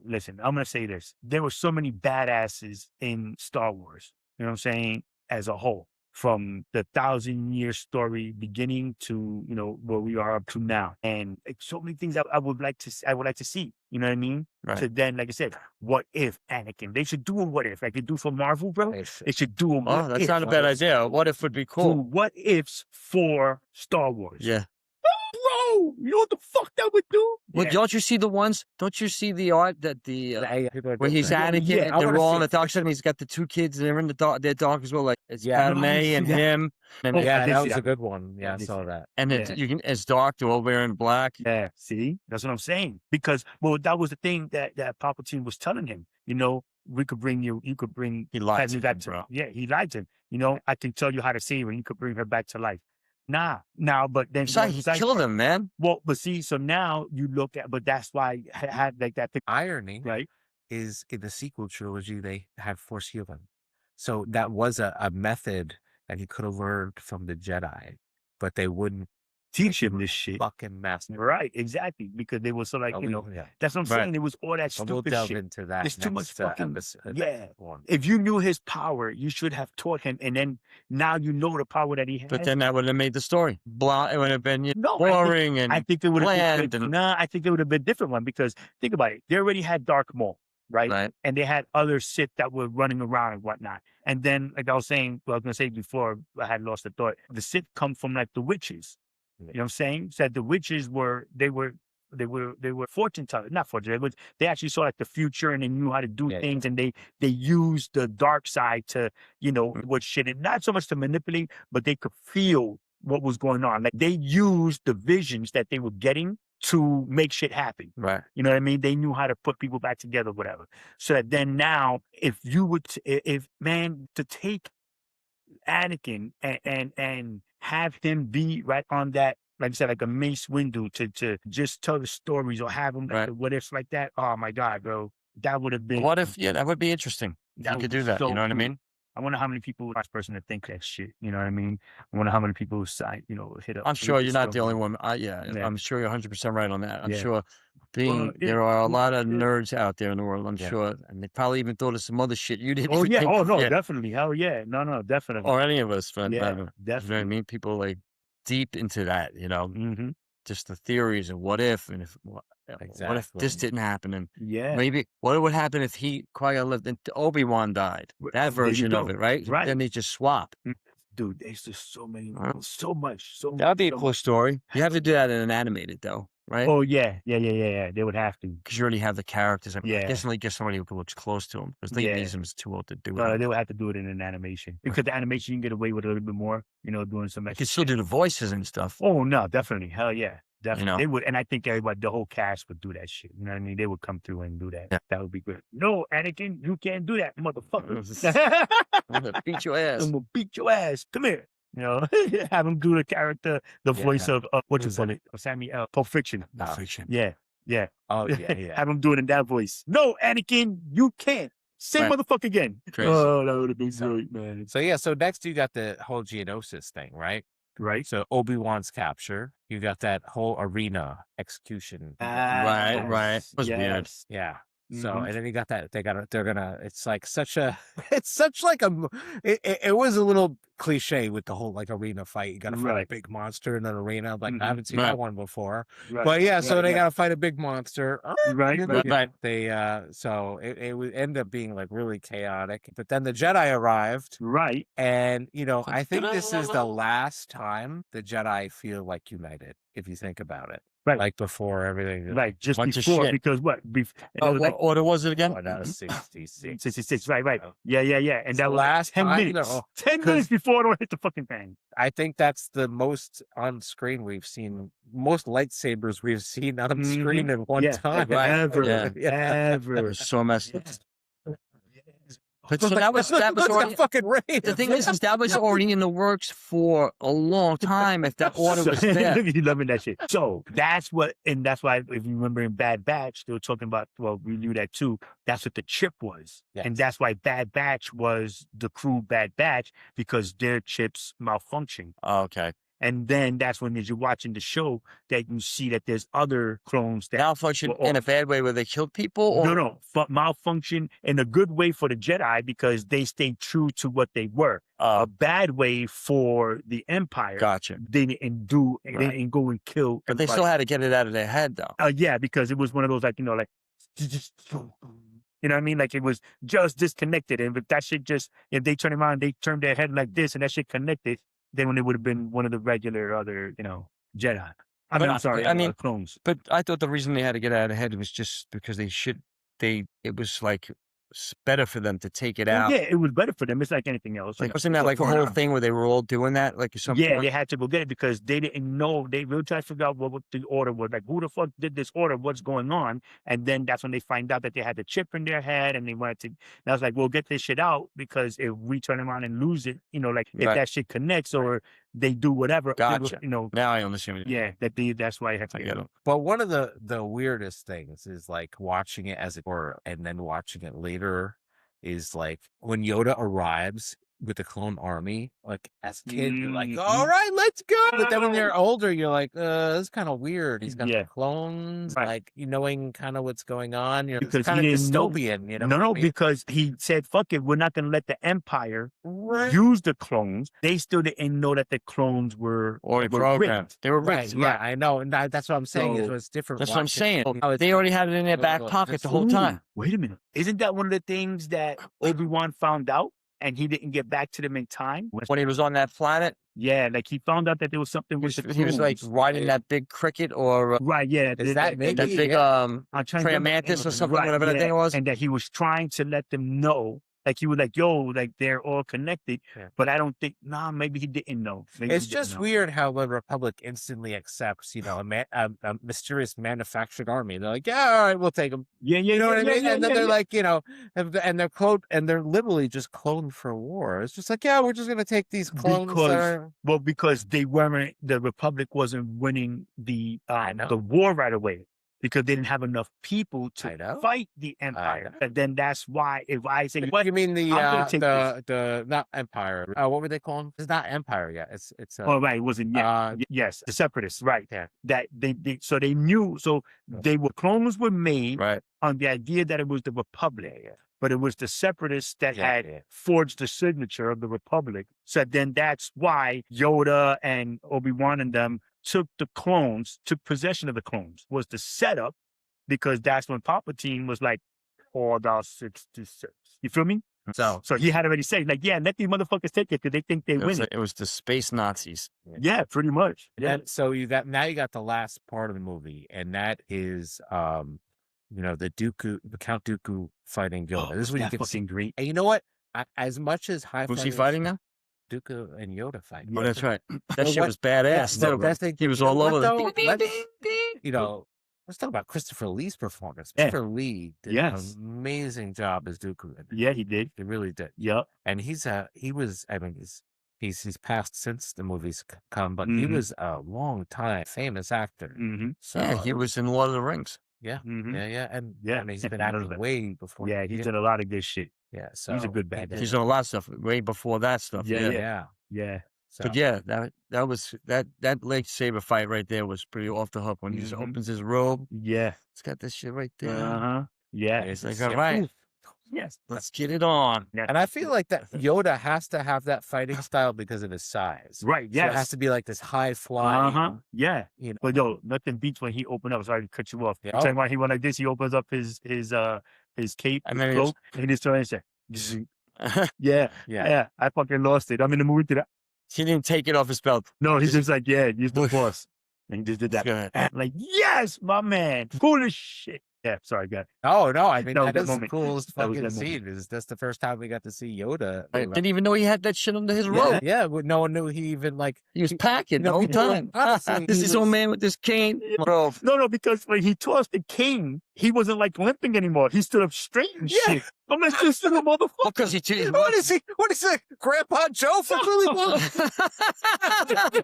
Speaker 3: listen, I'm going to say this. There were so many badasses in Star Wars, you know what I'm saying, as a whole, from the 1,000-year story beginning to, where we are up to now. And so many things I would like to see, you know what I mean?
Speaker 2: Right.
Speaker 3: To then, like I said, what if Anakin? They should do a what if, like they do for Marvel, bro.
Speaker 1: They should.
Speaker 3: They should do a
Speaker 2: Oh,
Speaker 3: what
Speaker 2: that's
Speaker 3: if.
Speaker 2: not a bad idea. What if would be
Speaker 3: Do
Speaker 2: cool?
Speaker 3: what ifs for Star Wars.
Speaker 2: Yeah.
Speaker 3: Bro, you know what the fuck that would do?
Speaker 2: Well,
Speaker 3: Yeah.
Speaker 2: don't you see the ones? Don't you see the art that
Speaker 1: People are
Speaker 2: where
Speaker 1: doing
Speaker 2: he's
Speaker 1: that.
Speaker 2: Anakin
Speaker 3: Yeah,
Speaker 2: and
Speaker 1: I
Speaker 2: they're
Speaker 1: wanna
Speaker 2: all
Speaker 1: see
Speaker 2: on the
Speaker 1: it.
Speaker 2: dark side, and he's got the two kids, and they're in the dark. They're dark as well. Like it's
Speaker 1: Yeah.
Speaker 3: No, I
Speaker 2: Padme
Speaker 3: didn't see
Speaker 2: and
Speaker 3: that.
Speaker 2: him, and
Speaker 3: Oh,
Speaker 1: Yeah,
Speaker 3: I did
Speaker 1: that
Speaker 3: see
Speaker 1: was a
Speaker 3: that.
Speaker 1: good one. Yeah, I
Speaker 3: did
Speaker 1: saw
Speaker 3: see
Speaker 1: that.
Speaker 2: and
Speaker 3: Yeah.
Speaker 2: you can it's dark. They're all wearing black.
Speaker 3: Yeah, see, that's what I'm saying. Because that was the thing that Palpatine was telling him. We could bring you could bring
Speaker 2: He lied
Speaker 3: Padme
Speaker 2: to
Speaker 3: back
Speaker 2: him, bro.
Speaker 3: Yeah, he lied to him. I can tell you how to save her. You could bring her back to life. Nah, now, but then
Speaker 2: Sorry, he killed him, man.
Speaker 3: Well, but see, so now you look at, but that's why I had like that thing,
Speaker 1: Irony
Speaker 3: right?
Speaker 1: is in the sequel trilogy they have Force healing, so that was a method that he could have learned from the Jedi, but they wouldn't
Speaker 3: Teach him this shit.
Speaker 1: fucking master.
Speaker 3: Right, exactly. Because they were so like,
Speaker 1: Yeah.
Speaker 3: that's what I'm
Speaker 2: Right.
Speaker 3: saying. It was all that
Speaker 1: But we'll
Speaker 3: stupid
Speaker 1: delve
Speaker 3: shit.
Speaker 1: into that.
Speaker 3: There's too much
Speaker 1: next,
Speaker 3: fucking-
Speaker 1: episode,
Speaker 3: yeah.
Speaker 1: next one.
Speaker 3: If you knew his power, you should have taught him. And then now you know the power that he has.
Speaker 2: But then that would have made the story blah. It would have been
Speaker 3: No,
Speaker 2: boring
Speaker 3: I
Speaker 2: and
Speaker 3: think it would have
Speaker 2: bland
Speaker 3: been,
Speaker 2: and-
Speaker 3: I think it would have been a different one because think about it. They already had Dark Maul, right?
Speaker 2: right.
Speaker 3: And they had other Sith that were running around and whatnot. And then, like I was saying, I was going to say before I had lost the thought, the Sith come from like the witches. You know what I'm saying? Said the witches were fortune tellers, not fortune. They actually saw like the future and they knew how to do
Speaker 1: Yeah,
Speaker 3: things, and they used the dark side to what shit, and not so much to manipulate, but they could feel what was going on. Like they used the visions that they were getting to make shit happen.
Speaker 2: Right.
Speaker 3: You know what I mean? They knew how to put people back together, whatever. So that then now, if you would, to take Anakin and have him be right on that, like I said, like a Mace Windu to just tell the stories or have him like
Speaker 2: Right.
Speaker 3: the what ifs like that. Oh my God, bro, that would have been.
Speaker 2: What if? Yeah, that would be interesting.
Speaker 3: That
Speaker 2: You
Speaker 3: would
Speaker 2: could
Speaker 3: be
Speaker 2: do that.
Speaker 3: so
Speaker 2: You know what I
Speaker 3: cool.
Speaker 2: mean?
Speaker 3: I wonder how many people would person to think that shit. You know what I mean? I wonder how many people hit up.
Speaker 2: I'm sure you're not the only
Speaker 3: one.
Speaker 2: one. Yeah,
Speaker 3: Yeah.
Speaker 2: I'm sure you're 100% right on that. I'm
Speaker 3: Yeah.
Speaker 2: sure
Speaker 3: Well,
Speaker 2: there are a lot of
Speaker 3: yeah.
Speaker 2: nerds out there in the world, I'm
Speaker 1: Yeah.
Speaker 2: sure. And they probably even thought of some other shit you didn't
Speaker 3: Oh
Speaker 2: even
Speaker 3: yeah.
Speaker 2: think
Speaker 3: Oh
Speaker 2: of
Speaker 3: no,
Speaker 2: yet.
Speaker 3: definitely. Hell yeah. No, definitely.
Speaker 2: Or any of us, for that
Speaker 3: Yeah,
Speaker 2: matter. You know what I
Speaker 3: definitely.
Speaker 2: mean? People like deep into that, you know,
Speaker 3: Mm-hmm.
Speaker 2: just the theories and what if, and what if this
Speaker 1: Exactly.
Speaker 2: didn't happen, and
Speaker 3: Yeah.
Speaker 2: maybe what would happen if Qui-Gon lived and Obi-Wan died? That version of it, right?
Speaker 3: Right.
Speaker 2: Then they just swap.
Speaker 3: Dude, there's just so many,
Speaker 2: Huh?
Speaker 3: so much.
Speaker 2: That'd be a
Speaker 3: so
Speaker 2: cool
Speaker 3: much.
Speaker 2: story. You have to do that in an animated though, right?
Speaker 3: Oh yeah. They would have to.
Speaker 2: Because you already have the characters. I
Speaker 3: Yeah.
Speaker 2: guess only get somebody who looks close to them, because Liam
Speaker 3: Yeah.
Speaker 2: Neeson is too old to do
Speaker 3: No,
Speaker 2: it.
Speaker 3: they would have to do it in an animation, because the animation you can get away with a little bit more. You know, doing some.
Speaker 2: You can still do the voices and stuff.
Speaker 3: Oh no, definitely. Hell yeah. Definitely.
Speaker 2: know?
Speaker 3: They would, and I think everybody, the whole cast would do that shit. You know what I mean? They would come through and do that.
Speaker 2: Yeah.
Speaker 3: That would be good. No, Anakin, you can't do that, motherfucker.
Speaker 2: I'm gonna beat your ass.
Speaker 3: I'm gonna beat your ass. Come here. You know, have him do the character, the voice of what you call it, Samuel, Pulp Fiction.
Speaker 2: Fiction.
Speaker 3: Yeah.
Speaker 1: Oh yeah.
Speaker 3: Have him do it in that voice. No, Anakin, you can't. Same
Speaker 2: Right.
Speaker 3: motherfucker again.
Speaker 2: Crazy.
Speaker 3: Oh, that would have been great, man.
Speaker 1: So next you got the whole Geonosis thing, right?
Speaker 3: Right.
Speaker 1: So Obi-Wan's capture. You got that whole arena execution.
Speaker 2: Right. It was weird.
Speaker 1: Yeah. So
Speaker 3: Mhm.
Speaker 1: and then you got that they're gonna it's like such a it's such like it was a little cliche with the whole like arena fight. You gotta fight a
Speaker 3: Right.
Speaker 1: big monster in an arena. Like I
Speaker 3: Mhm.
Speaker 1: haven't seen
Speaker 2: Right.
Speaker 1: that one before.
Speaker 3: Right.
Speaker 1: But yeah, so
Speaker 3: Right,
Speaker 1: they
Speaker 3: right.
Speaker 1: gotta fight a big monster.
Speaker 3: Right,
Speaker 1: You know,
Speaker 3: right.
Speaker 2: Right.
Speaker 1: They so it would end up being like really chaotic. But then the Jedi arrived,
Speaker 3: Right.
Speaker 1: and I think this is the last time the Jedi feel like united, if you think about it.
Speaker 3: Right.
Speaker 1: Like before everything.
Speaker 3: Right. Just
Speaker 2: Bunch of
Speaker 3: before,
Speaker 2: shit.
Speaker 3: because what?
Speaker 2: What order was it again?
Speaker 1: Oh, that was 66.
Speaker 3: 66. Right.
Speaker 1: Oh.
Speaker 3: Yeah. And
Speaker 1: It's
Speaker 3: that
Speaker 1: the
Speaker 3: was
Speaker 1: last
Speaker 3: 10
Speaker 1: time,
Speaker 3: minutes. 10
Speaker 1: 'cause-
Speaker 3: minutes before it all hit the fucking fan.
Speaker 1: I think that's the most on screen we've seen, most lightsabers we've seen on
Speaker 3: Mhm.
Speaker 1: screen in one
Speaker 3: Yeah.
Speaker 1: time.
Speaker 2: Right.
Speaker 3: Ever.
Speaker 2: Yeah.
Speaker 1: Yeah.
Speaker 2: It
Speaker 3: Ever.
Speaker 2: was so messed up.
Speaker 3: Yes.
Speaker 2: But so that was
Speaker 1: Let's
Speaker 2: already.
Speaker 1: get fucking rain.
Speaker 2: The thing is that was already in the works for a long time. If that order was there,
Speaker 3: You loving that shit. So that's what, and that's why, if you remember in Bad Batch, they were talking about, well, we knew that too. That's what the chip was.
Speaker 1: Yes.
Speaker 3: And that's why Bad Batch was the crew Bad Batch, because their chips malfunction.
Speaker 2: oh, okay.
Speaker 3: And then that's when, as you're watching the show, that you see that there's other clones that
Speaker 2: Malfunction
Speaker 3: Well,
Speaker 2: in a bad way where they killed people. Or
Speaker 3: no, malfunction in a good way for the Jedi, because they stayed true to what they were. A bad way for the Empire.
Speaker 2: Gotcha.
Speaker 3: They didn't do, they
Speaker 2: Right.
Speaker 3: didn't go and kill.
Speaker 2: But they
Speaker 3: everybody.
Speaker 2: still had to get it out of their head, though.
Speaker 3: Yeah, because it was one of those, like, like, you know what I mean? Like, it was just disconnected. And if that shit if they turn around, they turned their head like this and that shit connected, then it would have been one of the regular other, Jedi. I mean, I'm sorry, clones.
Speaker 2: But I thought the reason they had to get out of their head was just because it was like better for them to take it out.
Speaker 3: Yeah, it was better for them. It's like anything else.
Speaker 2: Like, wasn't that like a whole thing where they were all doing that? Like, some
Speaker 3: Yeah,
Speaker 2: point?
Speaker 3: they had to go get it because they didn't know. They really tried to figure out what the order was. Like, who the fuck did this order? What's going on? And then that's when they find out that they had the chip in their head, and they wanted to. And I was like, "Well, get this shit out, because if we turn around and lose it, like if
Speaker 2: Right.
Speaker 3: that shit connects or they do whatever,
Speaker 2: Gotcha. Now I understand. What
Speaker 3: Yeah, that's why I had to
Speaker 2: I
Speaker 3: get
Speaker 2: get
Speaker 3: it.
Speaker 2: it.
Speaker 1: But one of the weirdest things is like watching it as a horror and then watching it later is like when Yoda arrives with the clone army, like as a kid, you're like, all right, let's go. But then when you're older, you're like, this is kind of weird. He's got the clones,
Speaker 3: Right.
Speaker 1: like knowing kind of what's going on.
Speaker 3: Because
Speaker 1: It's kind of
Speaker 3: he didn't know-
Speaker 1: dystopian, you know?
Speaker 3: No,
Speaker 1: what I mean?
Speaker 3: because he said, "Fuck it, we're not going to let the Empire
Speaker 1: Right.
Speaker 3: use the clones." They still didn't know that the clones were
Speaker 2: Already
Speaker 3: were
Speaker 2: programmed.
Speaker 3: rigged.
Speaker 2: They were
Speaker 1: Right,
Speaker 2: rigged.
Speaker 1: yeah, I know. And that's what I'm saying. Is
Speaker 3: So-
Speaker 1: what's different.
Speaker 2: That's what I'm
Speaker 1: watching-
Speaker 2: saying.
Speaker 1: how it's-
Speaker 2: They already had it in their back
Speaker 1: Look,
Speaker 2: pocket the
Speaker 1: this-
Speaker 2: whole time.
Speaker 3: Wait a minute. Isn't that one of the things that Obi-Wan found out and he didn't get back to them in time?
Speaker 2: When he was on that planet,
Speaker 3: Yeah, like he found out that there was something with the
Speaker 2: he was like
Speaker 3: clones.
Speaker 2: riding that big cricket or
Speaker 3: Right, yeah.
Speaker 1: Is that maybe-
Speaker 2: that big
Speaker 3: I'm trying to remember-
Speaker 2: Mantis or something,
Speaker 3: Right,
Speaker 2: whatever that
Speaker 3: yeah,
Speaker 2: thing was.
Speaker 3: And that he was trying to let them know. Like he was like, yo, like they're all connected.
Speaker 1: Yeah.
Speaker 3: But I don't think, maybe he didn't know. Maybe
Speaker 1: It's
Speaker 3: he didn't
Speaker 1: just
Speaker 3: know.
Speaker 1: weird how the Republic instantly accepts, a mysterious manufactured army. They're like, yeah, all right, we'll take them.
Speaker 3: Yeah,
Speaker 1: You know what I mean? And then they're
Speaker 3: yeah.
Speaker 1: like, and they're and they're literally just cloned for war. It's just like, yeah, we're just gonna take these clones.
Speaker 3: Because they weren't, the Republic wasn't winning the
Speaker 1: I know.
Speaker 3: the war right away. because they didn't have enough people
Speaker 1: I know.
Speaker 3: to fight the Empire. And then that's why, if I say,
Speaker 1: You mean
Speaker 3: I'm gonna take this.
Speaker 1: the not Empire? What were they calling? It's not Empire yet. It's
Speaker 3: Oh, right, it wasn't yet. Yes, the Separatists, right?
Speaker 1: Yeah.
Speaker 3: That so they knew. So clones were made
Speaker 2: Right.
Speaker 3: on the idea that it was the Republic.
Speaker 1: Yeah.
Speaker 3: But it was the Separatists that had
Speaker 1: Yeah.
Speaker 3: forged the signature of the Republic. So then that's why Yoda and Obi-Wan and them took possession of the clones, was the setup, because that's when Palpatine was like, Order 66. You feel me? So he had already said, like, yeah, let these motherfuckers take it because they think they win it.
Speaker 2: It was the space Nazis.
Speaker 3: Yeah, pretty much. Yeah.
Speaker 1: And so you got the last part of the movie, and that is the Count Dooku fighting Yoda. This is what you get to see.
Speaker 3: Great.
Speaker 1: And you know what? As much as
Speaker 2: Who's he fighting now?
Speaker 1: Dooku and Yoda fight.
Speaker 2: Oh, that's right. That shit was badass. He was all over the.
Speaker 1: Let's talk about Christopher Lee's performance. Christopher Lee did an amazing job as Dooku.
Speaker 3: Yeah, he did.
Speaker 1: He really did.
Speaker 3: Yeah.
Speaker 1: And he's passed since the movies come, but he was a long time famous actor. So
Speaker 2: yeah, he was in Lord of the Rings.
Speaker 1: Yeah. Yeah. And
Speaker 3: yeah,
Speaker 1: I mean, he's been acting way before.
Speaker 3: Yeah, he's done a lot of good shit.
Speaker 1: Yeah. So
Speaker 3: he's a good bad guy.
Speaker 2: He's done a lot of stuff way before that stuff.
Speaker 3: Yeah.
Speaker 1: So.
Speaker 2: But yeah, that was that lightsaber fight right there was pretty off the hook when he just opens his robe.
Speaker 3: Yeah.
Speaker 2: It's got this shit right there.
Speaker 3: Yeah.
Speaker 2: And it's like, all right.
Speaker 3: Yes.
Speaker 2: Let's get it on.
Speaker 1: And I feel like that Yoda has to have that fighting style because of his size.
Speaker 3: Right.
Speaker 1: Yeah. So it has to be like this high flying.
Speaker 3: Yeah. But nothing beats when he opened up. Sorry to cut you off. Yeah. Talking about he went like this, he opens up his cape and then cloak, and he just turns and says, yeah. I fucking lost it. I'm in the mood to that.
Speaker 2: He didn't take it off his belt.
Speaker 3: No, he's just like, yeah, he's the boss. And he just did that. And like, yes, my man. Cool as shit. Yeah, sorry, guy.
Speaker 1: Oh, no. I mean, that is
Speaker 3: the
Speaker 1: the coolest fucking scene. That's the first time we got to see Yoda.
Speaker 2: I didn't even know he had that shit under his robe.
Speaker 1: Yeah, no one knew he even, like...
Speaker 2: He was packing the whole time. This is old man with this cane. Bro.
Speaker 3: No, because when he tossed the cane, he wasn't, like, limping anymore. He stood up straight and shit. I'm like, this little motherfucker.
Speaker 2: Because he...
Speaker 1: What is he? What is it? Grandpa Joe from Willy Wonka?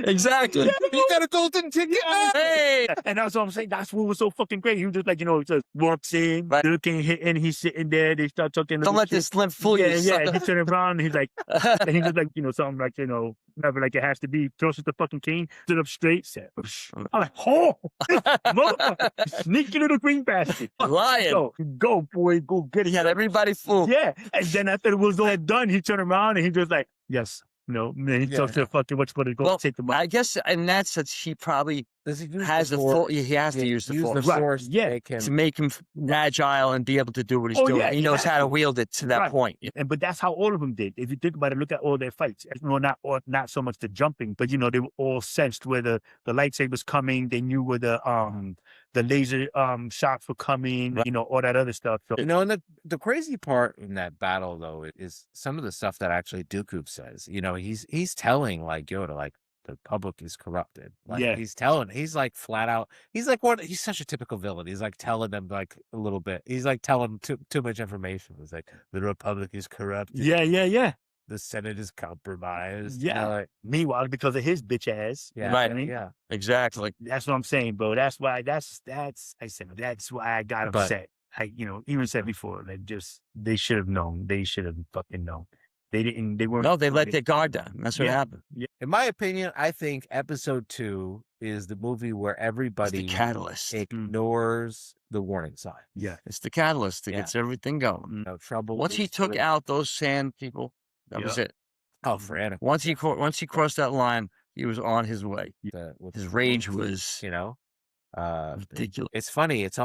Speaker 2: Exactly.
Speaker 1: He got a golden ticket.
Speaker 3: Hey! And that's what I'm saying. That's what was so fucking great. He was just like, he just walks in, looking, hitting, he's sitting there. They start talking.
Speaker 2: Don't let this limp fool you.
Speaker 3: Yeah. He turned around and he's like, and he was like, something like, whatever, like it has to be. Throws the fucking cane, stood up straight, said, I'm like, motherfucker, sneaky little green bastard.
Speaker 2: Lion.
Speaker 3: Go, boy, go get it.
Speaker 2: He had everybody fooled.
Speaker 3: Yeah. And then after it was all done, he turned around and he just like, yes. Man, he talks to the fucking go take the money.
Speaker 2: I guess in that sense, he probably has the force. He has to use the force. To make him agile and be able to do what he's doing. He knows how to wield it to that point.
Speaker 3: But that's how all of them did. If you think about it, look at all their fights. Not so much the jumping, but they were all sensed where the lightsabers coming. They knew where the laser shots were coming. All that other stuff. So,
Speaker 1: and the crazy part in that battle though is some of the stuff that actually Dooku says. He's telling like Yoda, like, the public is corrupted. Like, he's like flat out. He's like he's such a typical villain. He's like telling them like a little bit. He's like telling them too much information. He's like, the Republic is corrupted.
Speaker 3: Yeah.
Speaker 1: The Senate is compromised.
Speaker 3: Yeah. Meanwhile, because of his bitch ass.
Speaker 1: Yeah.
Speaker 2: Right.
Speaker 3: I mean,
Speaker 2: yeah. Exactly.
Speaker 3: That's what I'm saying, bro. That's why that's why I got upset. I even said before that they should have known. They should have fucking known. They didn't. They weren't.
Speaker 2: No, they let their guard down. That's what happened.
Speaker 1: Yeah. In my opinion, I think Episode 2 is the movie where everybody
Speaker 2: it's the catalyst.
Speaker 1: Ignores the warning sign.
Speaker 3: Yeah,
Speaker 2: it's the catalyst that gets everything going.
Speaker 1: No trouble.
Speaker 2: Once he took out those sand people, that was it.
Speaker 1: Oh, for Anakin.
Speaker 2: Once he crossed that line, he was on his way. His rage was, ridiculous.
Speaker 1: It's funny. It's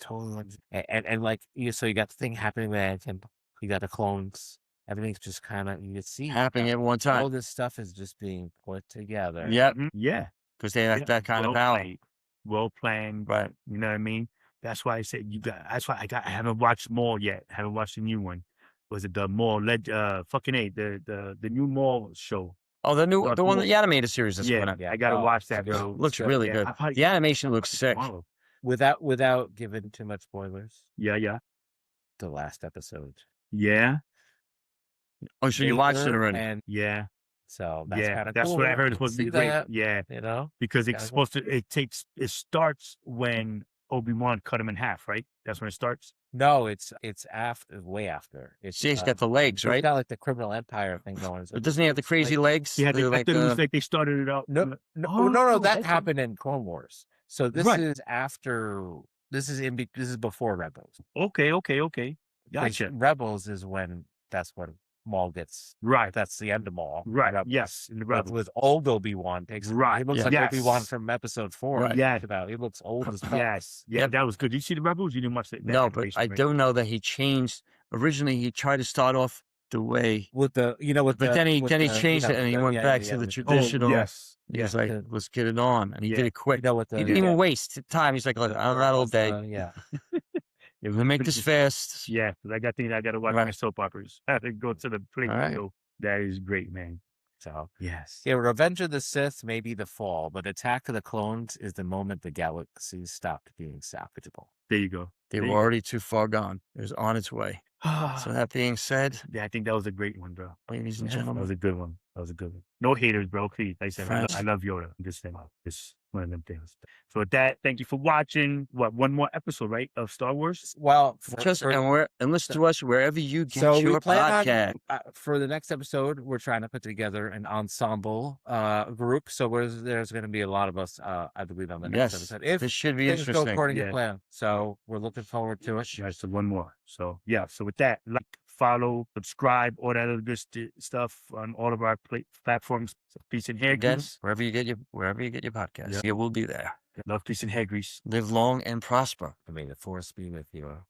Speaker 1: totally and like so you got the thing happening there, and you got the clones. Everything's just kind of, you can see
Speaker 2: happening at one time.
Speaker 1: All this stuff is just being put together.
Speaker 2: Yep.
Speaker 3: Yeah.
Speaker 2: Because they have that kind of power.
Speaker 3: Well planned.
Speaker 2: Right.
Speaker 3: You know what I mean? That's why I said that's why I haven't watched Maul yet. I haven't watched the new one. Was it the Maul the new Maul show?
Speaker 2: Oh, the one, the animated series that's coming out.
Speaker 3: Yeah, I gotta watch that.
Speaker 2: Looks really good. The animation looks sick.
Speaker 1: Without giving too much spoilers.
Speaker 3: Yeah.
Speaker 1: The last episode.
Speaker 3: Yeah.
Speaker 2: Oh, so you watched it already?
Speaker 3: Yeah.
Speaker 1: So that's
Speaker 3: Yeah,
Speaker 1: kind of
Speaker 3: that's
Speaker 1: cool.
Speaker 3: what I heard. It's
Speaker 1: I can
Speaker 3: supposed to
Speaker 1: see
Speaker 3: be great.
Speaker 1: that,
Speaker 3: Yeah,
Speaker 1: you know,
Speaker 3: because it's
Speaker 1: kinda cool.
Speaker 3: supposed to. It starts when Obi-Wan cut him in half, right? That's when it starts.
Speaker 1: No, it's after, way after. It's
Speaker 2: See, he's got the legs,
Speaker 1: he's
Speaker 2: right?
Speaker 1: got like the criminal empire thing going. So
Speaker 2: But doesn't he have the
Speaker 1: it's
Speaker 2: crazy
Speaker 1: like,
Speaker 2: legs?
Speaker 3: Yeah,
Speaker 2: They're
Speaker 3: I
Speaker 2: like
Speaker 3: thought it was like they started it out.
Speaker 1: no, no,
Speaker 3: Oh,
Speaker 1: no, that
Speaker 3: okay.
Speaker 1: happened in Clone Wars. So this
Speaker 3: Right.
Speaker 1: is after. This is before Rebels.
Speaker 3: Okay.
Speaker 1: 'Cause
Speaker 3: Gotcha.
Speaker 1: Rebels is when that's when Maul gets.
Speaker 3: Right.
Speaker 1: That's the end of Maul.
Speaker 3: Right.
Speaker 1: Rebels.
Speaker 3: Yes. In the
Speaker 1: But
Speaker 3: Rebels.
Speaker 1: with old Obi-Wan takes.
Speaker 3: Right.
Speaker 1: He looks
Speaker 2: Yeah.
Speaker 1: like
Speaker 3: Yes.
Speaker 1: Obi-Wan from Episode 4.
Speaker 2: Right.
Speaker 3: Yeah.
Speaker 1: About he looks old as fuck.
Speaker 3: Yes. Yeah,
Speaker 2: Yep.
Speaker 3: that was good. Did you see the Rebels? You didn't watch that?
Speaker 2: No, but
Speaker 3: animation,
Speaker 2: I
Speaker 3: right?
Speaker 2: do know that he changed. Originally, he tried to start off the way,
Speaker 1: With the
Speaker 2: but then he changed it and he went back to the
Speaker 3: Oh,
Speaker 2: traditional.
Speaker 3: yes.
Speaker 2: He's
Speaker 3: Yes.
Speaker 2: like,
Speaker 1: the-
Speaker 2: let's get it on, and he
Speaker 3: Yeah.
Speaker 2: did it quick.
Speaker 1: with the
Speaker 2: He didn't even waste time. He's like, look, I'm not all day.
Speaker 1: Yeah.
Speaker 2: We're gonna make this fast.
Speaker 3: Yeah, because I got to watch
Speaker 2: Right.
Speaker 3: my soap operas. I have to go to the place.
Speaker 2: All right.
Speaker 3: So that is great, man.
Speaker 1: So
Speaker 3: Yes.
Speaker 1: yeah, Revenge of the Sith may be the fall, but Attack of the Clones is the moment the galaxy stopped being salvageable.
Speaker 3: There you go.
Speaker 2: They
Speaker 3: There
Speaker 2: were
Speaker 3: you go.
Speaker 2: already too far gone. It was on its way. So that being said,
Speaker 3: Yeah, I think that was a great one, bro.
Speaker 2: ladies and
Speaker 3: That was
Speaker 2: gentlemen,
Speaker 3: a good one. That was a good one. No haters, bro. Please. Like I said,
Speaker 2: Friends.
Speaker 3: I love Yoda. I'm just saying, it's one of them things. So with that, thank you for watching. One more episode, right, of Star Wars?
Speaker 1: Well,
Speaker 2: and listen to us wherever you get
Speaker 1: so
Speaker 2: your
Speaker 1: we plan
Speaker 2: podcast.
Speaker 1: on for the next episode. We're trying to put together an ensemble group. So there's going to be a lot of us, I believe, on the next
Speaker 2: Yes,
Speaker 1: episode. If
Speaker 2: this should be
Speaker 1: things go
Speaker 2: interesting.
Speaker 1: according
Speaker 3: Yeah.
Speaker 1: to plan, so we're looking forward to it.
Speaker 3: Yeah, so one more. So yeah. So with that, like, follow, subscribe, all that other good stuff on all of our platforms. So peace and hair
Speaker 2: Again,
Speaker 3: grease.
Speaker 2: wherever you get your podcast,
Speaker 3: Yeah.
Speaker 2: yeah, we'll be there.
Speaker 3: Love, peace and hair grease.
Speaker 2: Live long and prosper.
Speaker 1: May the force be with you.